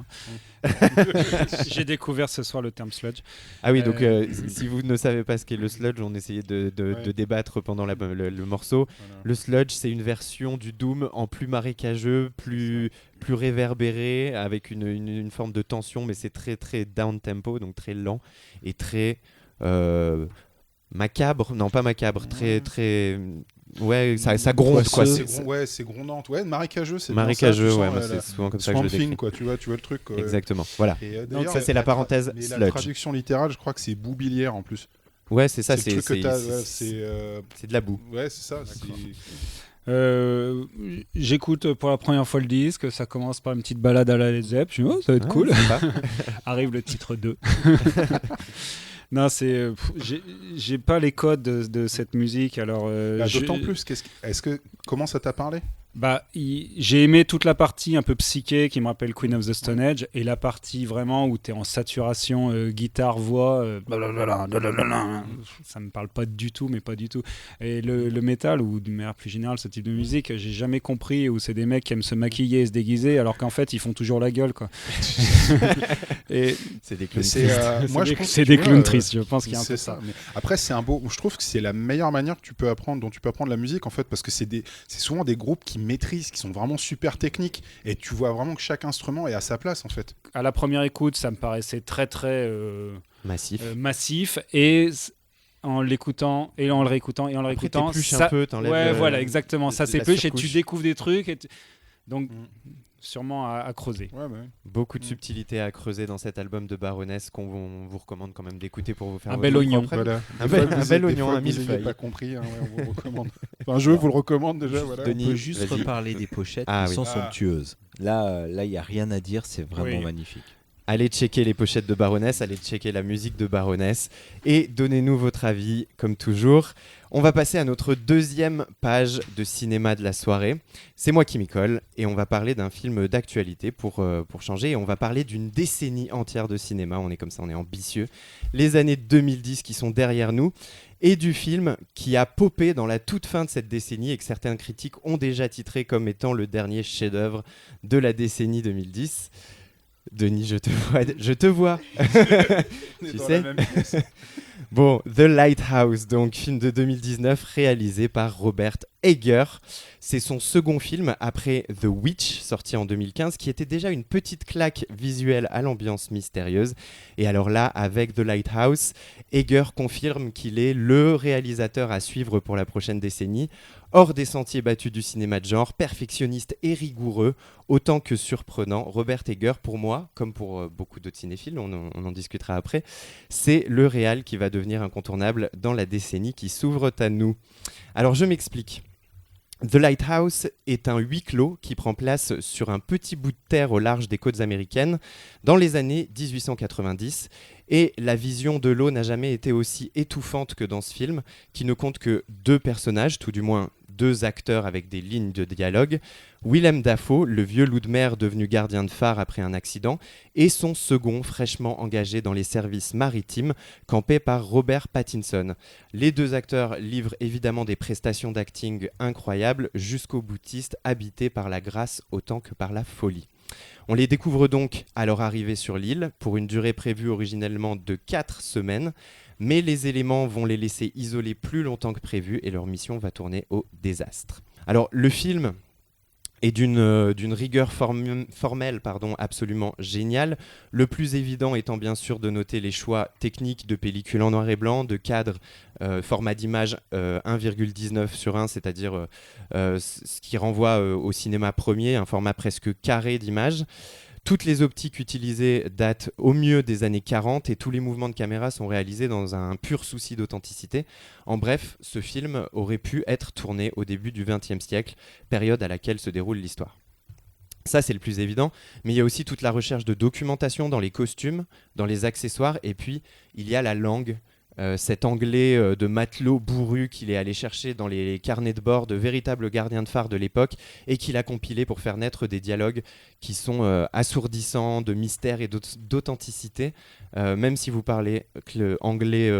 H: J'ai découvert ce soir le terme sludge.
E: Ah oui, donc si vous ne savez pas ce qu'est le sludge, on essayait de débattre pendant le morceau. Voilà. Le sludge, c'est une version du doom en plus marécageux, plus réverbéré, avec une forme de tension, mais c'est très très down tempo, donc très lent et très macabre, non pas macabre, très très ça gronde, quoi.
G: C'est grondant, marécageux, c'est
E: marécageux,
G: c'est
E: souvent comme ça que je le décris.
G: Quoi, tu vois le truc.
E: Exactement, voilà. Donc ça c'est la parenthèse sludge.
G: La traduction littérale, je crois que c'est boubilière en plus.
E: Ouais, c'est ça, c'est
G: de
E: la boue.
G: Ouais, c'est ça.
H: J'écoute pour la première fois le disque, ça commence par une petite balade à la Led Zepp, je me dis ça va être cool. Arrive le titre 2. Non, j'ai pas les codes de cette musique, alors.
G: D'autant plus. Comment ça t'a parlé ?
H: J'ai aimé toute la partie un peu psyché qui me rappelle Queen of the Stone Age et la partie vraiment où tu es en saturation guitare, voix, ça me parle pas du tout, mais pas du tout. Et le métal ou d'une manière plus générale, ce type de musique, j'ai jamais compris où c'est des mecs qui aiment se maquiller et se déguiser alors qu'en fait ils font toujours la gueule, quoi.
E: Et c'est des clowns tristes.
H: Moi je pense c'est des clowns tristes, je pense qu'il y a un peu ça.
G: Mais après je trouve que c'est la meilleure manière dont tu peux apprendre la musique en fait, parce que c'est souvent des groupes qui maîtrisent, qui sont vraiment super techniques, et tu vois vraiment que chaque instrument est à sa place en fait.
H: À la première écoute, ça me paraissait très très
E: massif,
H: et en l'écoutant et en le réécoutant et en le réécoutant,
E: ça un peu,
H: voilà, exactement, ça s'épluche et tu découvres des trucs donc sûrement à creuser.
G: Ouais, bah oui.
E: Beaucoup de subtilités à creuser dans cet album de Baroness qu'on vous recommande quand même d'écouter pour vous faire
H: Un
E: votre
H: bel oignon.
E: propre avis.
G: Voilà.
E: Un
G: Des fois
E: bel-
G: que
E: un
G: vous
E: bel
G: ayez- des
E: oignon,
G: fois
E: un
G: que vous ayez
E: millefeuille.
G: pas compris, hein, ouais, on vous le recommande. Enfin, je vous le recommande déjà. Voilà.
E: Denis,
F: On peut juste
E: vas-y.
F: reparler des pochettes
E: Ah
F: qui
E: oui.
F: sont
G: Ah.
F: somptueuses. Là, il n'y a rien à dire, c'est vraiment
H: Oui.
F: magnifique.
E: Allez checker les pochettes de Baroness, allez checker la musique de Baroness et donnez-nous votre avis comme toujours. On va passer à notre deuxième page de cinéma de la soirée. C'est moi qui m'y colle et on va parler d'un film d'actualité pour changer. Et on va parler d'une décennie entière de cinéma. On est comme ça, on est ambitieux. Les années 2010 qui sont derrière nous et du film qui a popé dans la toute fin de cette décennie et que certains critiques ont déjà titré comme étant le dernier chef-d'œuvre de la décennie 2010. Denis, je te vois.
G: On est
E: Tu
G: dans
E: sais.
G: la même pièce.
E: Bon, The Lighthouse, donc film de 2019 réalisé par Robert Eggers. C'est son second film après The Witch, sorti en 2015, qui était déjà une petite claque visuelle à l'ambiance mystérieuse. Et alors là, avec The Lighthouse, Eggers confirme qu'il est le réalisateur à suivre pour la prochaine décennie. Hors des sentiers battus du cinéma de genre, perfectionniste et rigoureux, autant que surprenant, Robert Eggers, pour moi, comme pour beaucoup d'autres cinéphiles, on en discutera après, c'est le réal qui va devenir incontournable dans la décennie qui s'ouvre à nous. Alors je m'explique. The Lighthouse est un huis clos qui prend place sur un petit bout de terre au large des côtes américaines dans les années 1890 et la vision de l'eau n'a jamais été aussi étouffante que dans ce film qui ne compte que 2 personnages, tout du moins 2 acteurs avec des lignes de dialogue, Willem Dafoe, le vieux loup de mer devenu gardien de phare après un accident, et son second fraîchement engagé dans les services maritimes, campé par Robert Pattinson. Les 2 acteurs livrent évidemment des prestations d'acting incroyables, jusqu'aux boutistes habités par la grâce autant que par la folie. On les découvre donc à leur arrivée sur l'île, pour une durée prévue originellement de 4 semaines, mais les éléments vont les laisser isolés plus longtemps que prévu et leur mission va tourner au désastre. Alors le film est d'une rigueur formelle absolument géniale. Le plus évident étant bien sûr de noter les choix techniques de pellicule en noir et blanc, de cadre, format d'image 1,19/1, c'est-à-dire ce qui renvoie au cinéma premier, un format presque carré d'image. Toutes les optiques utilisées datent au mieux des années 40 et tous les mouvements de caméra sont réalisés dans un pur souci d'authenticité. En bref, ce film aurait pu être tourné au début du XXe siècle, période à laquelle se déroule l'histoire. Ça, c'est le plus évident, mais il y a aussi toute la recherche de documentation dans les costumes, dans les accessoires, et puis il y a la langue. Cet anglais de matelot bourru qu'il est allé chercher dans les carnets de bord de véritables gardiens de phare de l'époque et qu'il a compilé pour faire naître des dialogues qui sont assourdissants, de mystère et d'authenticité. Même si vous parlez anglais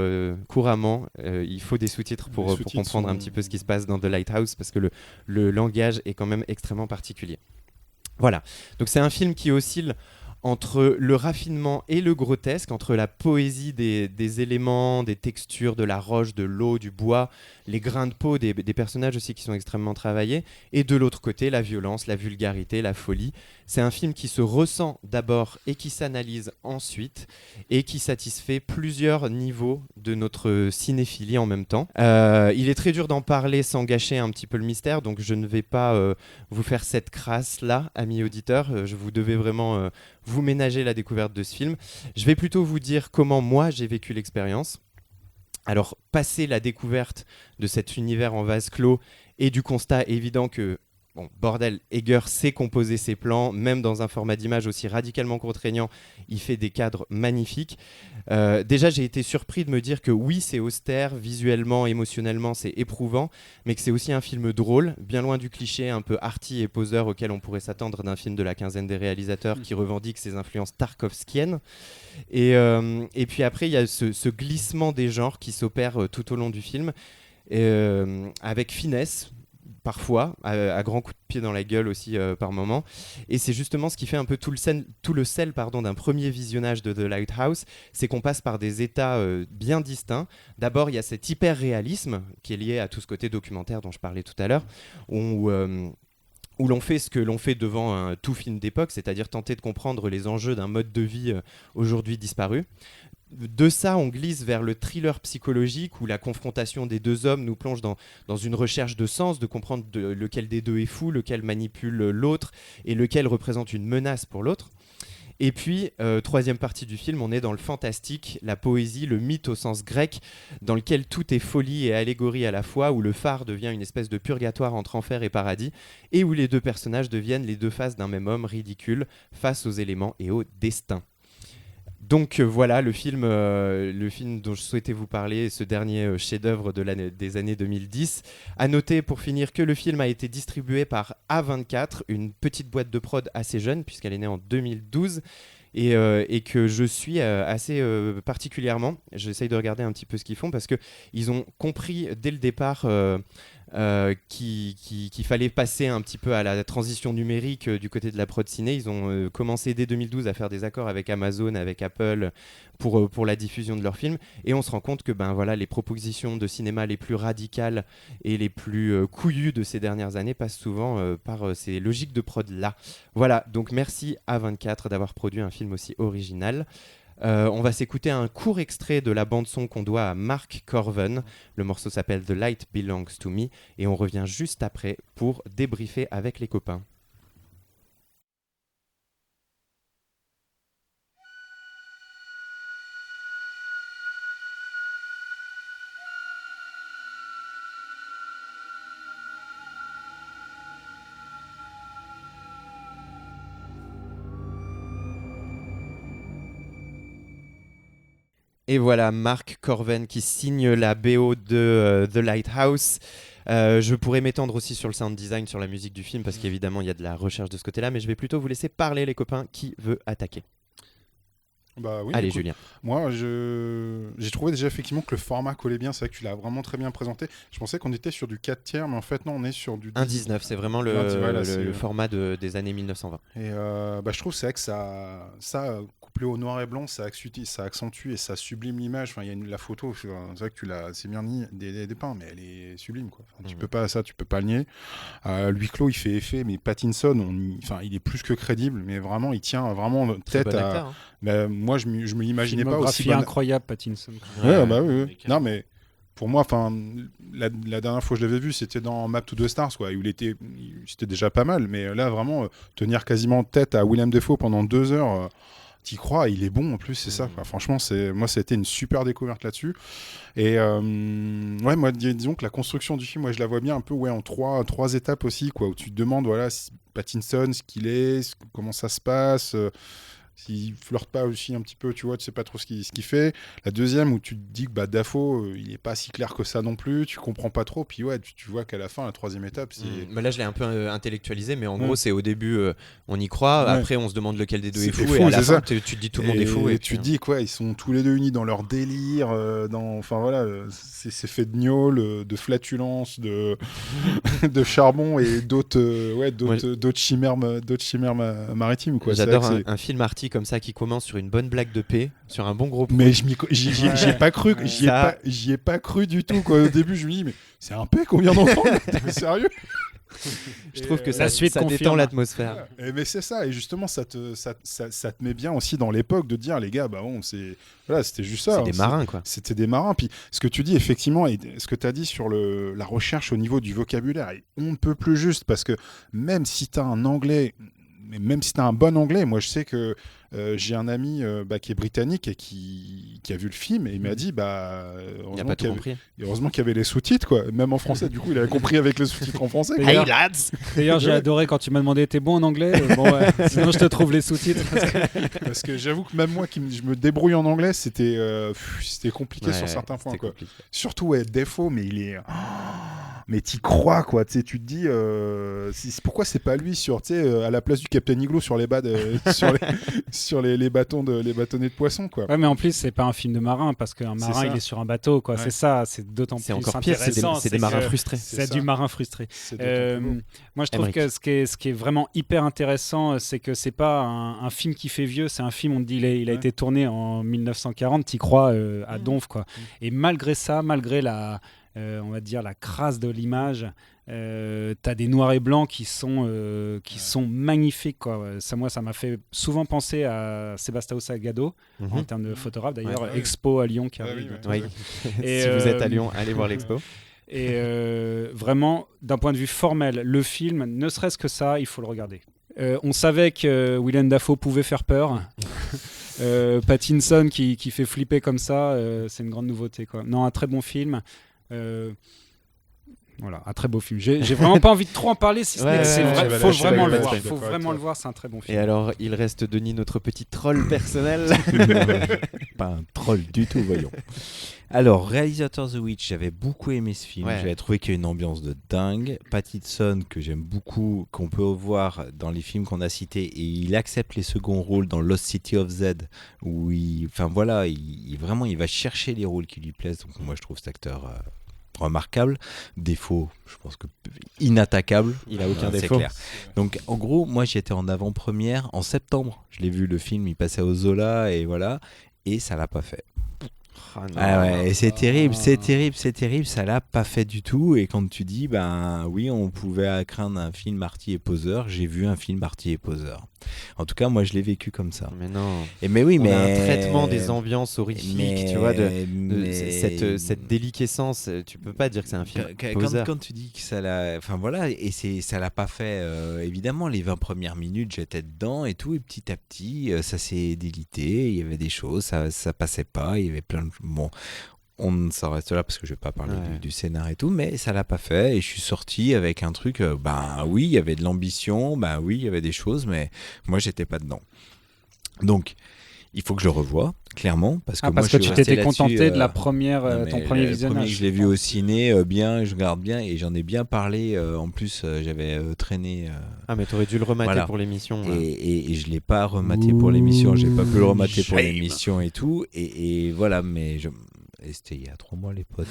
E: couramment, il faut des sous-titres pour comprendre un petit peu ce qui se passe dans The Lighthouse parce que le langage est quand même extrêmement particulier. Voilà, donc c'est un film qui oscille entre le raffinement et le grotesque, entre la poésie des éléments, des textures, de la roche, de l'eau, du bois, les grains de peau des personnages aussi qui sont extrêmement travaillés, et de l'autre côté, la violence, la vulgarité, la folie. C'est un film qui se ressent d'abord et qui s'analyse ensuite, et qui satisfait plusieurs niveaux de notre cinéphilie en même temps. Il est très dur d'en parler sans gâcher un petit peu le mystère, donc je ne vais pas vous faire cette crasse-là, amis auditeurs. Vous devez vraiment vous ménager la découverte de ce film. Je vais plutôt vous dire comment moi j'ai vécu l'expérience. Alors, passer la découverte de cet univers en vase clos et du constat évident que, bon, bordel, Eggers sait composer ses plans, même dans un format d'image aussi radicalement contraignant, il fait des cadres magnifiques. Déjà, j'ai été surpris de me dire que oui, c'est austère, visuellement, émotionnellement, c'est éprouvant, mais que c'est aussi un film drôle, bien loin du cliché un peu arty et poseur auquel on pourrait s'attendre d'un film de la quinzaine des réalisateurs qui revendique ses influences tarkovskiennes. Et puis après, il y a ce glissement des genres qui s'opère tout au long du film, avec finesse, parfois, à grands coups de pied dans la gueule aussi par moment. Et c'est justement ce qui fait un peu tout le sel d'un premier visionnage de The Lighthouse, c'est qu'on passe par des états bien distincts. D'abord, il y a cet hyper-réalisme qui est lié à tout ce côté documentaire dont je parlais tout à l'heure, où l'on fait ce que l'on fait devant un tout film d'époque, c'est-à-dire tenter de comprendre les enjeux d'un mode de vie aujourd'hui disparu. de ça, on glisse vers le thriller psychologique où la confrontation des deux hommes nous plonge dans une recherche de sens, de comprendre lequel des deux est fou, lequel manipule l'autre et lequel représente une menace pour l'autre. Et puis, troisième partie du film, on est dans le fantastique, la poésie, le mythe au sens grec, dans lequel tout est folie et allégorie à la fois, où le phare devient une espèce de purgatoire entre enfer et paradis, et où les deux personnages deviennent les deux faces d'un même homme ridicule face aux éléments et au destin. Donc voilà le film dont je souhaitais vous parler, ce dernier chef-d'œuvre des années 2010. À noter pour finir que le film a été distribué par A24, une petite boîte de prod assez jeune puisqu'elle est née en 2012 et que je suis assez particulièrement. J'essaye de regarder un petit peu ce qu'ils font parce qu'ils ont compris dès le départ qu'il fallait passer un petit peu à la transition numérique du côté de la prod ciné. Ils ont commencé dès 2012 à faire des accords avec Amazon, avec Apple pour la diffusion de leurs films et on se rend compte que les propositions de cinéma les plus radicales et les plus couillues de ces dernières années passent souvent par ces logiques de prod là. Voilà, donc merci à A24 d'avoir produit un film aussi original. On va s'écouter un court extrait de la bande-son qu'on doit à Mark Corven. Le morceau s'appelle The Light Belongs to Me et on revient juste après pour débriefer avec les copains. Et voilà, Mark Corven qui signe la BO de The Lighthouse. Je pourrais m'étendre aussi sur le sound design, sur la musique du film, parce qu'évidemment, il y a de la recherche de ce côté-là, mais je vais plutôt vous laisser parler, les copains. Qui veut attaquer ?
G: Oui,
E: allez,
G: écoute,
E: Julien.
G: Moi, j'ai trouvé déjà effectivement que le format collait bien. C'est vrai que tu l'as vraiment très bien présenté. Je pensais qu'on était sur du 4 tiers, mais en fait, non, on est sur du
E: 1,19. C'est vraiment le format des années 1920.
G: Et je trouve c'est vrai que ça couplé au noir et blanc, ça accentue et ça sublime l'image. Enfin, il y a la photo, c'est vrai que tu l'as assez bien dépeint, mais elle est sublime, quoi. Enfin, tu peux pas le nier. Huis clos, il fait effet, mais Pattinson, il est plus que crédible, mais vraiment, il tient vraiment tête à.
E: Acteur,
G: moi, je me l'imaginais pas aussi
H: bon. Incroyable, Pattinson.
G: Oui. Non, mais pour moi, la dernière fois que je l'avais vu, c'était dans Map to the Stars, quoi. C'était déjà pas mal, mais là, vraiment, tenir quasiment tête à Willem Dafoe pendant 2 heures, t'y crois, il est bon en plus, c'est ça. Quoi. Franchement, moi, ça a été une super découverte là-dessus. Et moi, disons que la construction du film, moi, je la vois bien un peu en trois étapes aussi, quoi, où tu te demandes, Pattinson, ce qu'il est, comment ça se passe. S'il flirte pas aussi un petit peu, tu vois, tu sais pas trop ce qu'il fait. La deuxième, où tu te dis que Dafoe, il est pas si clair que ça non plus, tu comprends pas trop. Puis tu vois qu'à la fin, la troisième étape, c'est.
E: Mais là, je l'ai un peu intellectualisé, mais en gros, c'est au début, on y croit. Après, on se demande lequel des deux est fou. Et à la fin, tu te dis tout le monde est fou.
G: Et tu te dis quoi, ils sont tous les deux unis dans leur délire. C'est fait de gnôle, de flatulence, de charbon et d'autres chimères maritimes. Quoi.
E: J'adore un film arty comme ça qui commence sur une bonne blague de paix, sur un bon gros prout.
G: Mais j'y ai pas cru, j'y ai pas cru du tout, quoi. Au début, je me dis mais c'est un paix qu'on vient d'entendre. T'es sérieux?
E: Je trouve que ça détend l'atmosphère.
G: Mais c'est ça, et justement ça te met bien aussi dans l'époque de dire les gars, c'était juste ça.
E: C'est des marins, quoi.
G: C'était des marins. Puis ce que tu dis effectivement, et ce que tu as dit sur la recherche au niveau du vocabulaire, on ne peut plus juste, parce que même si tu as un anglais, même si tu as un bon anglais, moi je sais que j'ai un ami qui est britannique et qui a vu le film et il m'a dit
E: il a pas tout compris.
G: Heureusement qu'il y avait les sous-titres, quoi. Même en français, du coup il avait compris avec les sous-titres en français.
H: Hey lads. D'ailleurs j'ai adoré quand tu m'as demandé t'es bon en anglais. Sinon je te trouve les sous-titres.
G: Parce que j'avoue que même moi je me débrouille en anglais, c'était compliqué sur certains points, quoi. Surtout Dafoe, mais il est mais t'y crois, quoi. Tu te dis pourquoi c'est pas lui à la place du Captain Igloo sur les bas sur les bâtonnets de poisson, quoi.
H: Ouais, mais en plus c'est pas un film de marin, parce qu'un marin il est sur un bateau, quoi. Ouais. C'est ça, c'est d'autant plus
E: encore pire, c'est des marins frustrés.
H: C'est du marin frustré. Moi je trouve que ce qui est vraiment hyper intéressant, c'est que c'est pas un film qui fait vieux, c'est un film, on te dit il a été tourné en 1940, t'y crois à donf, quoi. Et malgré ça, malgré on va dire la crasse de l'image. T'as des noirs et blancs qui sont magnifiques, quoi. Ça m'a fait souvent penser à Sébastien Salgado en termes de photographe. D'ailleurs, Expo à Lyon qui arrive.
E: Et si vous êtes à Lyon, allez voir l'expo.
H: Et vraiment, d'un point de vue formel, le film, ne serait-ce que ça, il faut le regarder. On savait que Willem Dafoe pouvait faire peur. Pattinson qui fait flipper comme ça, c'est une grande nouveauté, quoi. Non, un très bon film. Voilà, un très beau film. J'ai vraiment pas envie de trop en parler, si ce n'est que c'est vrai. Faut vraiment le voir. Faut vraiment le voir. C'est un très bon film.
E: Et alors, il reste Denis, notre petit troll personnel.
F: Pas un troll du tout, voyons. Alors, réalisateur The Witch, j'avais beaucoup aimé ce film. J'avais trouvé qu'il y a une ambiance de dingue. Pattinson, que j'aime beaucoup, qu'on peut voir dans les films qu'on a cités, et il accepte les seconds rôles dans Lost City of Z, où il va chercher les rôles qui lui plaisent. Donc moi, je trouve cet acteur remarquable. Défaut, je pense que inattaquable.
E: Il a aucun
F: c'est
E: défaut.
F: Clair. Donc en gros, moi j'étais en avant-première en septembre. Je l'ai vu, le film, il passait au Zola et voilà, et ça l'a pas fait. Et c'est terrible, ça l'a pas fait du tout. Et quand tu dis, oui, on pouvait craindre un film Arty et Poseur, j'ai vu un film Arty et Poseur. En tout cas, moi, je l'ai vécu comme ça.
E: Mais non.
F: Mais oui, mais
E: un traitement des ambiances horrifiques, tu vois, cette déliquescence. Tu peux pas dire que c'est un film Poseur.
F: Quand tu dis que ça l'a, ça l'a pas fait. Évidemment, les 20 premières minutes, j'étais dedans et tout, et petit à petit, ça s'est délité. Il y avait des choses, ça passait pas. Il y avait plein de bon. On s'en reste là parce que je vais pas parler du scénar et tout, mais ça l'a pas fait et je suis sorti avec un truc, oui, il y avait de l'ambition, oui, il y avait des choses, mais moi j'étais pas dedans. Donc, il faut que je revoie, clairement, parce que
H: tu t'étais contenté de la première, ton premier visionnage.
F: Je l'ai vu au ciné, bien, je regarde bien et j'en ai bien parlé. En plus, j'avais traîné.
E: Mais t'aurais dû le remater pour l'émission.
F: Et je l'ai pas rematé pour l'émission, j'ai pas pu le remater pour l'émission et tout. Et voilà, mais c'était il y a 3 mois les potes,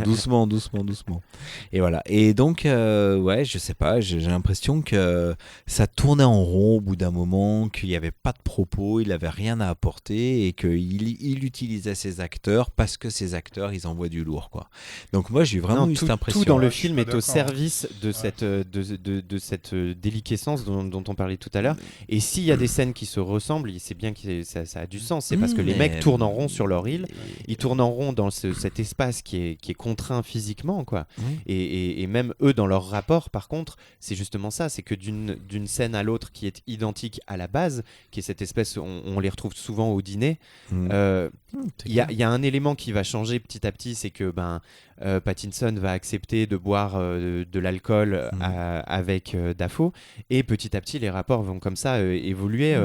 F: doucement. Et voilà. Et donc, je sais pas, j'ai l'impression que ça tournait en rond au bout d'un moment, qu'il n'y avait pas de propos, il n'avait rien à apporter et qu'il utilisait ses acteurs parce que ses acteurs, ils envoient du lourd, quoi. Donc moi, j'ai vraiment eu cette impression.
E: Tout dans le film est au service de cette déliquescence dont on parlait tout à l'heure. Et s'il y a des scènes qui se ressemblent, c'est bien que ça a du sens. C'est parce que les mecs tournent en rond sur leur île. Ils tournent en rond dans cet espace qui est contraint physiquement, quoi. Et même eux, dans leur rapport, par contre, c'est justement ça. C'est que d'une scène à l'autre qui est identique à la base, qui est cette espèce, on les retrouve souvent au dîner, il y a un élément qui va changer petit à petit, c'est que Pattinson va accepter de boire de l'alcool avec Dafoe, et petit à petit les rapports vont comme ça évoluer,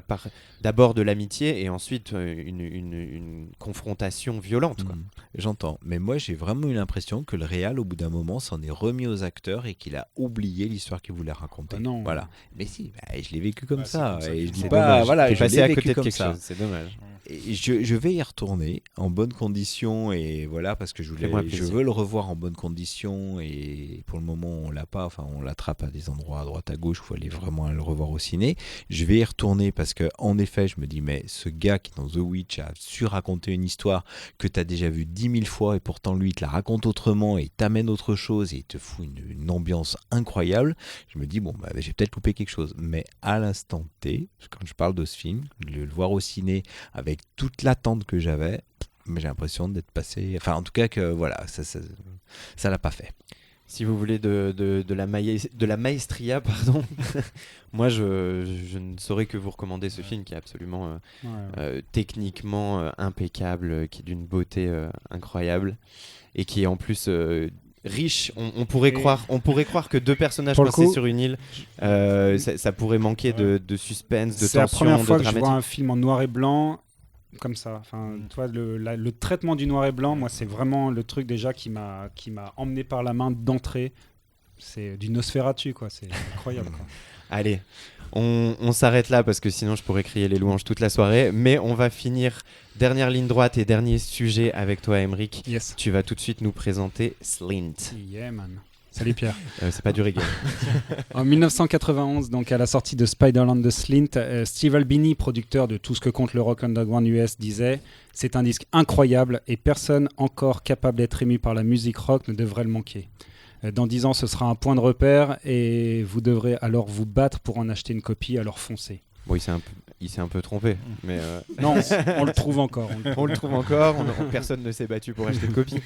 E: par d'abord de l'amitié et ensuite une confrontation violente, quoi.
F: J'entends, mais moi j'ai vraiment eu l'impression que le réal au bout d'un moment s'en est remis aux acteurs et qu'il a oublié l'histoire qu'il voulait raconter.
H: Non.
F: Voilà. Mais si, je l'ai vécu comme ça, et je dis
E: pas,
F: voilà,
E: je passé à côté de quelque chose, c'est dommage.
F: Et je vais y retourner en bonnes conditions, et voilà, parce que je veux le revoir en bonnes conditions, et pour le moment on l'a pas, on l'attrape à des endroits à droite à gauche, il faut aller vraiment le revoir au ciné. Je vais y retourner parce que en effet je me dis, mais ce gars qui dans The Witch a su raconter une histoire que tu as déjà vue 10 000 fois, et pourtant lui il te la raconte autrement et il t'amène autre chose et il te fout une ambiance incroyable. Je me dis, j'ai peut-être loupé quelque chose, mais à l'instant T, quand je parle de ce film, le voir au ciné avec toute l'attente que j'avais, mais j'ai l'impression d'être passé, en tout cas que voilà, ça l'a pas fait.
E: Si vous voulez de la maestria, pardon, moi je ne saurais que vous recommander ce film qui est absolument techniquement impeccable, qui est d'une beauté incroyable et qui est en plus riche. On pourrait croire que 2 personnages coincés sur une île, ça pourrait manquer de suspense, de tension, de dramatique.
H: C'est la première fois que je vois un film en noir et blanc comme ça. Toi, le traitement du noir et blanc, moi, c'est vraiment le truc déjà qui m'a emmené par la main d'entrée. C'est du Nosferatu, quoi. C'est incroyable, quoi.
E: Allez, on s'arrête là parce que sinon je pourrais crier les louanges toute la soirée. Mais on va finir dernière ligne droite et dernier sujet avec toi, Aymeric.
H: Yes.
E: Tu vas tout de suite nous présenter Slint.
H: Yeah, man. Salut Pierre.
E: C'est pas du reggae.
H: En 1991, donc à la sortie de Spiderland de Slint, Steve Albini, producteur de tout ce que compte le rock underground US, disait « C'est un disque incroyable et personne encore capable d'être ému par la musique rock ne devrait le manquer. Dans 10 ans, ce sera un point de repère et vous devrez alors vous battre pour en acheter une copie, alors foncez. »
E: Bon, il s'est un peu trompé, mais
H: non, on le trouve encore.
E: On le trouve encore. Personne ne s'est battu pour acheter une copie.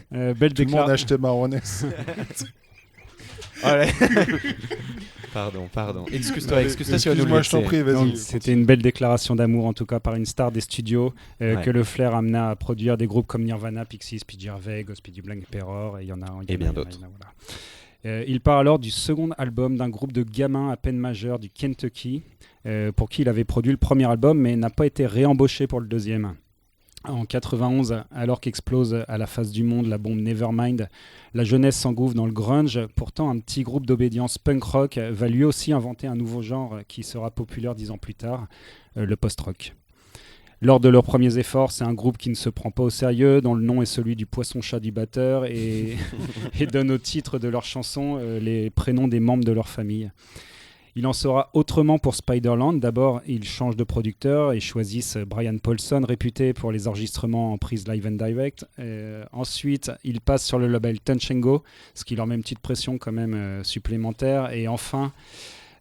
H: Belle
G: Tout le monde a acheté Maronès.
E: Pardon. Excuse-toi si on nous
G: Excuse-moi, je t'en prie, vas-y.
H: Donc, c'était une belle déclaration d'amour, en tout cas par une star des studios, que le flair amena à produire des groupes comme Nirvana, Pixies, PJ Harvey, Speedy Blank Perror, et il y en a
E: bien d'autres.
H: Voilà. Il part alors du second album d'un groupe de gamins à peine majeurs du Kentucky, pour qui il avait produit le premier album, mais n'a pas été réembauché pour le deuxième. En 91, alors qu'explose à la face du monde la bombe Nevermind, la jeunesse s'engouffre dans le grunge. Pourtant, un petit groupe d'obédience punk rock va lui aussi inventer un nouveau genre qui sera populaire 10 ans plus tard, le post-rock. Lors de leurs premiers efforts, c'est un groupe qui ne se prend pas au sérieux, dont le nom est celui du poisson-chat du batteur et donne au titre de leurs chansons les prénoms des membres de leur famille. Il en sera autrement pour Spiderland. D'abord, ils changent de producteur et choisissent Brian Paulson, réputé pour les enregistrements en prise live and direct. Ensuite, ils passent sur le label Touch & Go, ce qui leur met une petite pression quand même supplémentaire. Et enfin,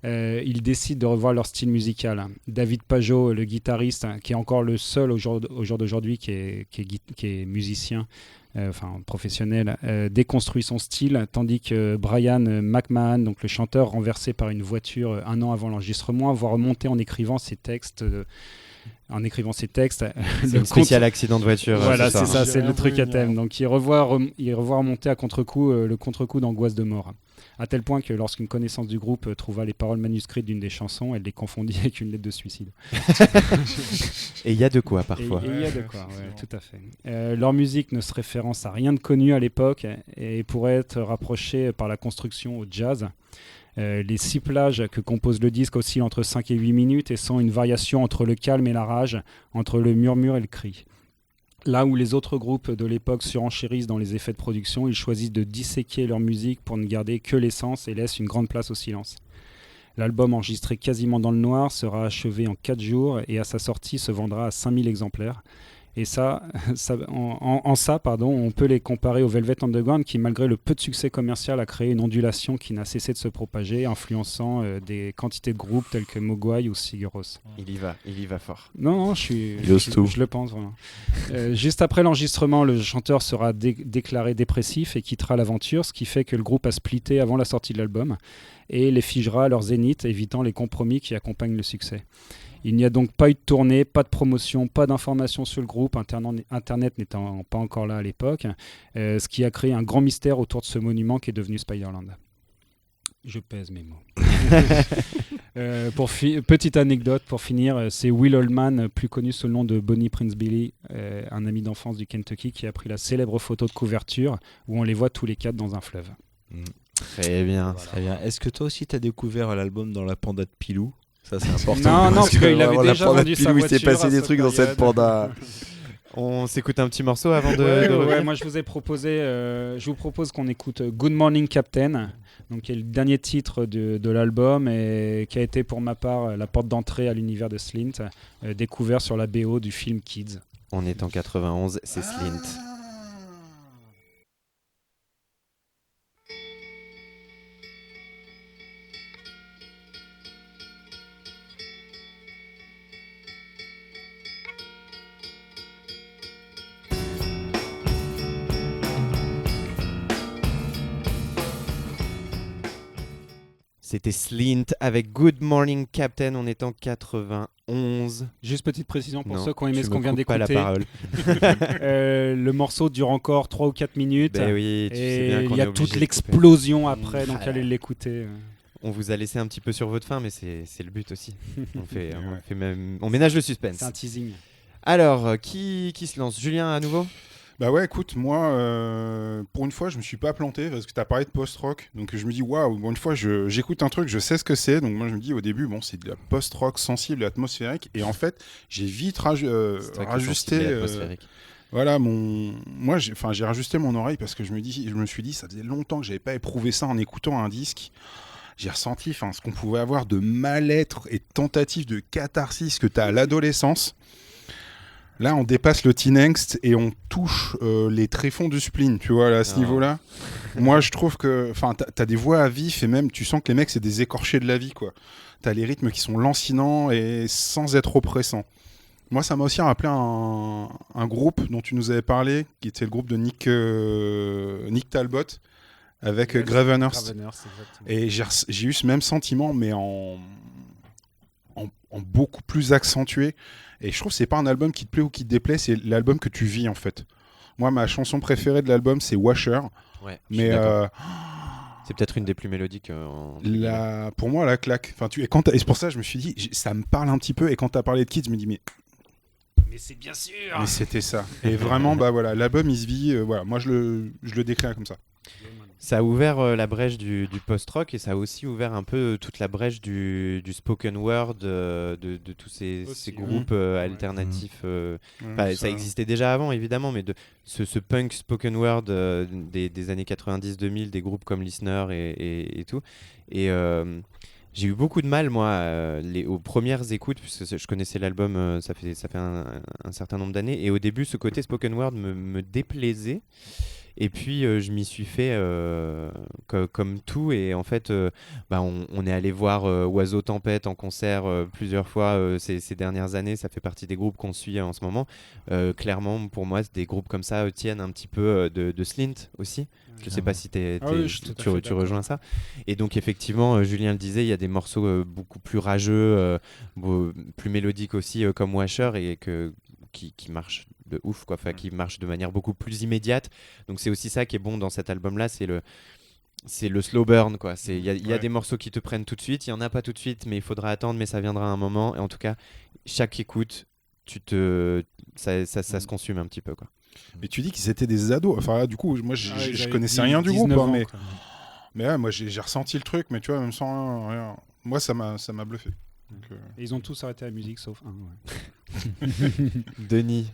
H: ils décident de revoir leur style musical. David Pajot, le guitariste, qui est encore le seul au jour d'aujourd'hui qui est musicien, professionnel, déconstruit son style, tandis que Brian McMahon, donc le chanteur, renversé par une voiture un an avant l'enregistrement, va remonter en écrivant ses textes.
E: C'est un spécial accident de voiture.
H: Voilà, c'est ça, c'est le truc à thème. Donc il revoit remonter à contre-coup le contre-coup d'Angoisse de mort. À tel point que lorsqu'une connaissance du groupe trouva les paroles manuscrites d'une des chansons, elle les confondit avec une lettre de suicide.
E: Et il y a de quoi parfois.
H: Il y a de quoi, ouais, tout à fait. Leur musique ne se référence à rien de connu à l'époque et pourrait être rapprochée par la construction au jazz. Les 6 plages que compose le disque oscillent entre 5 et 8 minutes et sont une variation entre le calme et la rage, entre le murmure et le cri. Là où les autres groupes de l'époque surenchérissent dans les effets de production, ils choisissent de disséquer leur musique pour ne garder que l'essence et laissent une grande place au silence. L'album, enregistré quasiment dans le noir, sera achevé en 4 jours et à sa sortie se vendra à 5000 exemplaires. Et on peut les comparer au Velvet Underground qui, malgré le peu de succès commercial, a créé une ondulation qui n'a cessé de se propager, influençant des quantités de groupes tels que Mogwai ou Sigur Rós.
E: Il y va fort.
H: Non, je le pense vraiment. Juste après l'enregistrement, le chanteur sera déclaré dépressif et quittera l'aventure, ce qui fait que le groupe a splitté avant la sortie de l'album et les figera à leur zénith, évitant les compromis qui accompagnent le succès. Il n'y a donc pas eu de tournée, pas de promotion, pas d'informations sur le groupe, Internet n'étant pas encore là à l'époque, ce qui a créé un grand mystère autour de ce monument qui est devenu Spiderland. Je pèse mes mots. Petite anecdote pour finir, c'est Will Oldman, plus connu sous le nom de Bonnie Prince Billy, un ami d'enfance du Kentucky qui a pris la célèbre photo de couverture où on les voit tous les 4 dans un fleuve.
E: Très bien.
F: Très bien. Est-ce que toi aussi tu as découvert l'album dans la panda de Pilou ? Ça c'est important.
H: Non, parce qu'il avait déjà vendu sa voiture.
F: Il s'est passé des trucs dans cette panda.
E: On s'écoute un petit morceau avant de
H: ouais, moi je vous propose qu'on écoute Good Morning Captain, donc qui est le dernier titre de l'album et qui a été pour ma part la porte d'entrée à l'univers de Slint, découvert sur la BO du film Kids.
E: On est en 91, c'est Slint. C'était Slint avec Good Morning Captain, on est en 91.
H: Juste petite précision pour ceux qui ont aimé ce qu'on vient
E: d'écouter.
H: d'écouter.
E: Pas la parole.
H: Le morceau dure encore 3 ou 4 minutes.
E: Ben oui, tu sais bien qu'on
H: il y a
E: est obligé
H: toute
E: de
H: l'explosion après, donc allez l'écouter.
E: On vous a laissé un petit peu sur votre faim, mais c'est le but aussi. On ménage le suspense.
H: C'est un teasing.
E: Alors, qui se lance ? Julien à nouveau ?
G: Bah ouais, écoute, moi, pour une fois, je me suis pas planté parce que tu as parlé de post-rock. Donc je me dis, waouh, bon, une fois, j'écoute un truc, je sais ce que c'est. Donc moi, je me dis au début, bon, c'est de la post-rock sensible et atmosphérique. Et en fait, j'ai vite rajusté. Voilà, moi j'ai rajusté mon oreille parce que je me suis dit, ça faisait longtemps que j'avais pas éprouvé ça en écoutant un disque. J'ai ressenti ce qu'on pouvait avoir de mal-être et de tentative de catharsis que tu as à l'adolescence. Là, on dépasse le teen angst et on touche les tréfonds du spleen, tu vois, là, à ce niveau-là. Moi, je trouve que t'as des voix à vif et même tu sens que les mecs, c'est des écorchés de la vie, quoi. T'as les rythmes qui sont lancinants et sans être oppressants. Moi, ça m'a aussi rappelé un groupe dont tu nous avais parlé, qui était le groupe de Nick Talbot, avec Gravenhurst. Et j'ai eu ce même sentiment, mais en beaucoup plus accentué. Et je trouve que c'est pas un album qui te plaît ou qui te déplaît, c'est l'album que tu vis, en fait. Moi, ma chanson préférée de l'album, c'est Washer.
E: Ouais,
G: mais
E: c'est peut-être une des plus mélodiques.
G: Pour moi, la claque. Et c'est pour ça que je me suis dit, ça me parle un petit peu. Et quand tu as parlé de Kids, je me dis, mais c'est bien sûr. Mais c'était ça. Et vraiment, voilà, l'album, il se vit. Voilà, moi, je le décris comme ça.
E: Ça a ouvert la brèche du post-rock et ça a aussi ouvert un peu toute la brèche du spoken word, de tous ces groupes alternatifs. Ça existait déjà avant, évidemment, mais ce punk spoken word des années 90-2000, des groupes comme Listener et tout. Et j'ai eu beaucoup de mal, moi, aux premières écoutes, puisque je connaissais l'album, ça fait un certain nombre d'années. Et au début, ce côté spoken word me déplaisait. Et puis je m'y suis fait comme tout, et en fait on est allé voir Oiseau Tempête en concert plusieurs fois ces dernières années. Ça fait partie des groupes qu'on suit en ce moment. Clairement, pour moi, des groupes comme ça tiennent un petit peu de Slint aussi. Je ne sais pas si tu rejoins ça. Et donc effectivement, Julien le disait, il y a des morceaux beaucoup plus rageux, plus mélodiques aussi, comme Washer, et qui marchent de ouf, quoi. Qui marche de manière beaucoup plus immédiate. Donc c'est aussi ça qui est bon dans cet album-là, c'est le slow burn, quoi. Il y a des morceaux qui te prennent tout de suite, il y en a pas tout de suite, mais il faudra attendre, mais ça viendra à un moment. Et en tout cas, chaque écoute, ça se consume un petit peu, quoi.
G: Mais tu dis qu'ils étaient des ados. Enfin là, du coup, moi je connaissais rien du groupe, mais ouais, moi j'ai ressenti le truc, mais tu vois, même sans rien. Moi ça m'a bluffé. Donc,
H: Et ils ont tous arrêté la musique sauf un.
E: Denis.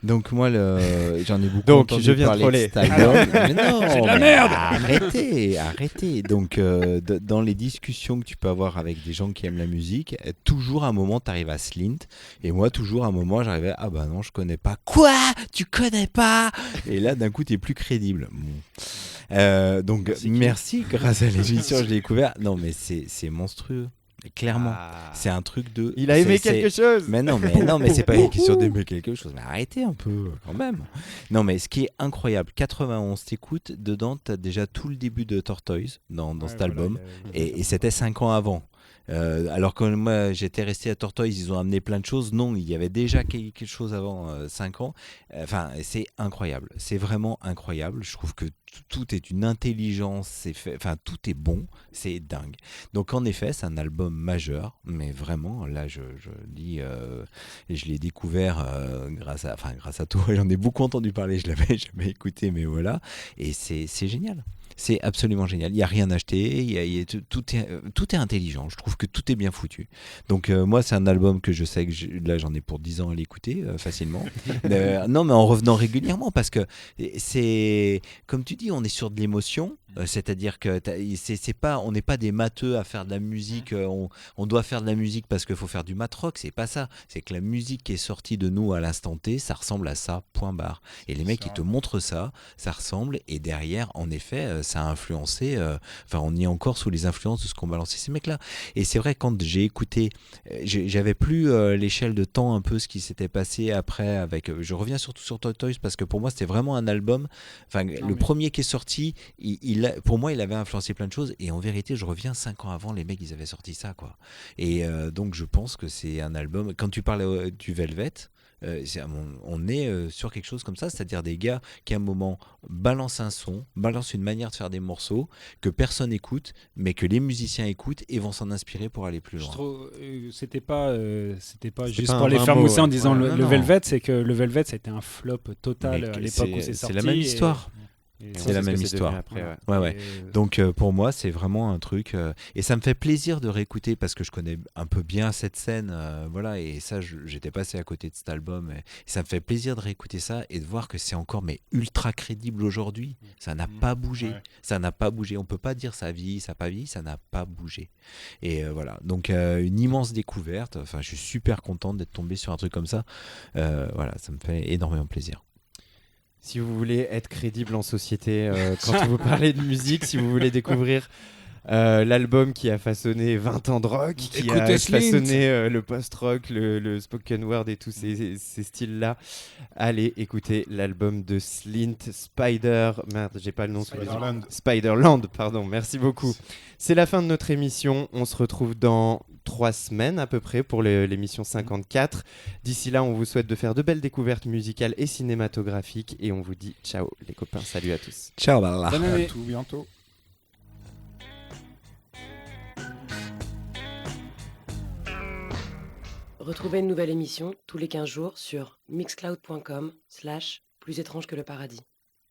F: Donc moi j'en ai beaucoup
E: donc,
F: entendu
E: je viens
F: parler
E: de troller.
F: Mais non, c'est de la merde. Arrêtez. Donc dans les discussions que tu peux avoir avec des gens qui aiment la musique, toujours à un moment tu arrives à Slint, et moi toujours à un moment j'arrivais non, je connais pas. Quoi ? Tu connais pas ? Et là d'un coup tu es plus crédible. Donc merci, grâce à l'émission je l'ai découvert. Non mais c'est monstrueux. Clairement, c'est un truc de.
E: Il a aimé quelque chose.
F: Mais non, mais c'est pas une question d'aimer quelque chose. Mais arrêtez un peu, quand même. Non, mais ce qui est incroyable, 91, t'écoutes, dedans, t'as déjà tout le début de Tortoise dans cet album, et c'était 5 ans avant. Alors que moi j'étais resté à Tortoise, ils ont amené plein de choses. Non, il y avait déjà quelque chose avant 5 ans. C'est incroyable, c'est vraiment incroyable. Je trouve que tout est une intelligence, tout est bon, c'est dingue. Donc en effet, c'est un album majeur, mais vraiment là je dis et je l'ai découvert grâce à toi. J'en ai beaucoup entendu parler, je l'avais jamais écouté, mais voilà, et c'est génial. C'est absolument génial. Il n'y a rien acheté. Tout est intelligent. Je trouve que tout est bien foutu. Donc, moi, c'est un album que je sais que là, j'en ai pour 10 ans à l'écouter facilement. Non, mais en revenant régulièrement, parce que c'est, comme tu dis, on est sur de l'émotion. C'est-à-dire que on n'est pas des matheux à faire de la musique. On doit faire de la musique parce qu'il faut faire du mat rock. C'est pas ça. C'est que la musique qui est sortie de nous à l'instant T, ça ressemble à ça. Point barre. Et les mecs qui te montrent ça ressemble. Et derrière, en effet, ça a influencé. On y est encore sous les influences de ce qu'ont balancé ces mecs-là. Et c'est vrai, quand j'ai écouté, j'avais plus l'échelle de temps un peu ce qui s'était passé après. Je reviens surtout sur Tortoise parce que pour moi, c'était vraiment un album. Premier qui est sorti, pour moi, il avait influencé plein de choses. Et en vérité, je reviens 5 ans avant, les mecs, ils avaient sorti ça, quoi. Et donc, je pense que c'est un album. Quand tu parles du Velvet, on est sur quelque chose comme ça, c'est-à-dire des gars qui à un moment balancent un son, balancent une manière de faire des morceaux que personne écoute, mais que les musiciens écoutent et vont s'en inspirer pour aller plus loin.
H: Je trouve, c'était pas juste pour les faire mousser en disant le Velvet, c'est que le Velvet, c'était un flop total à l'époque où c'est sorti.
F: C'est la même histoire. C'est la même histoire.
E: Après,
F: Ouais. Donc pour moi, c'est vraiment un truc. Et ça me fait plaisir de réécouter parce que je connais un peu bien cette scène. Voilà, et ça, j'étais passé à côté de cet album. Et ça me fait plaisir de réécouter ça et de voir que c'est encore ultra crédible aujourd'hui. Ça n'a pas bougé.
G: Ouais.
F: Ça n'a pas bougé. On peut pas dire ça vieillit, ça n'a pas vieilli. Ça n'a pas bougé. Et voilà. Donc une immense découverte. Enfin, je suis super content d'être tombé sur un truc comme ça. Voilà, ça me fait énormément plaisir.
E: Si vous voulez être crédible en société quand vous parlez de musique, si vous voulez découvrir l'album qui a façonné 20 ans de rock, qui a façonné le post-rock, le spoken word et tous ces styles-là, allez écouter l'album de Slint, Merde, j'ai pas le nom. Spiderland, pardon, merci beaucoup. C'est la fin de notre émission. On se retrouve dans 3 semaines à peu près pour l'émission 54. D'ici là, on vous souhaite de faire de belles découvertes musicales et cinématographiques et on vous dit ciao les copains, salut à tous.
F: Ciao, balla.
H: Bonne année.
G: À tout bientôt.
B: Retrouvez une nouvelle émission tous les 15 jours sur mixcloud.com/plus étrange que le paradis.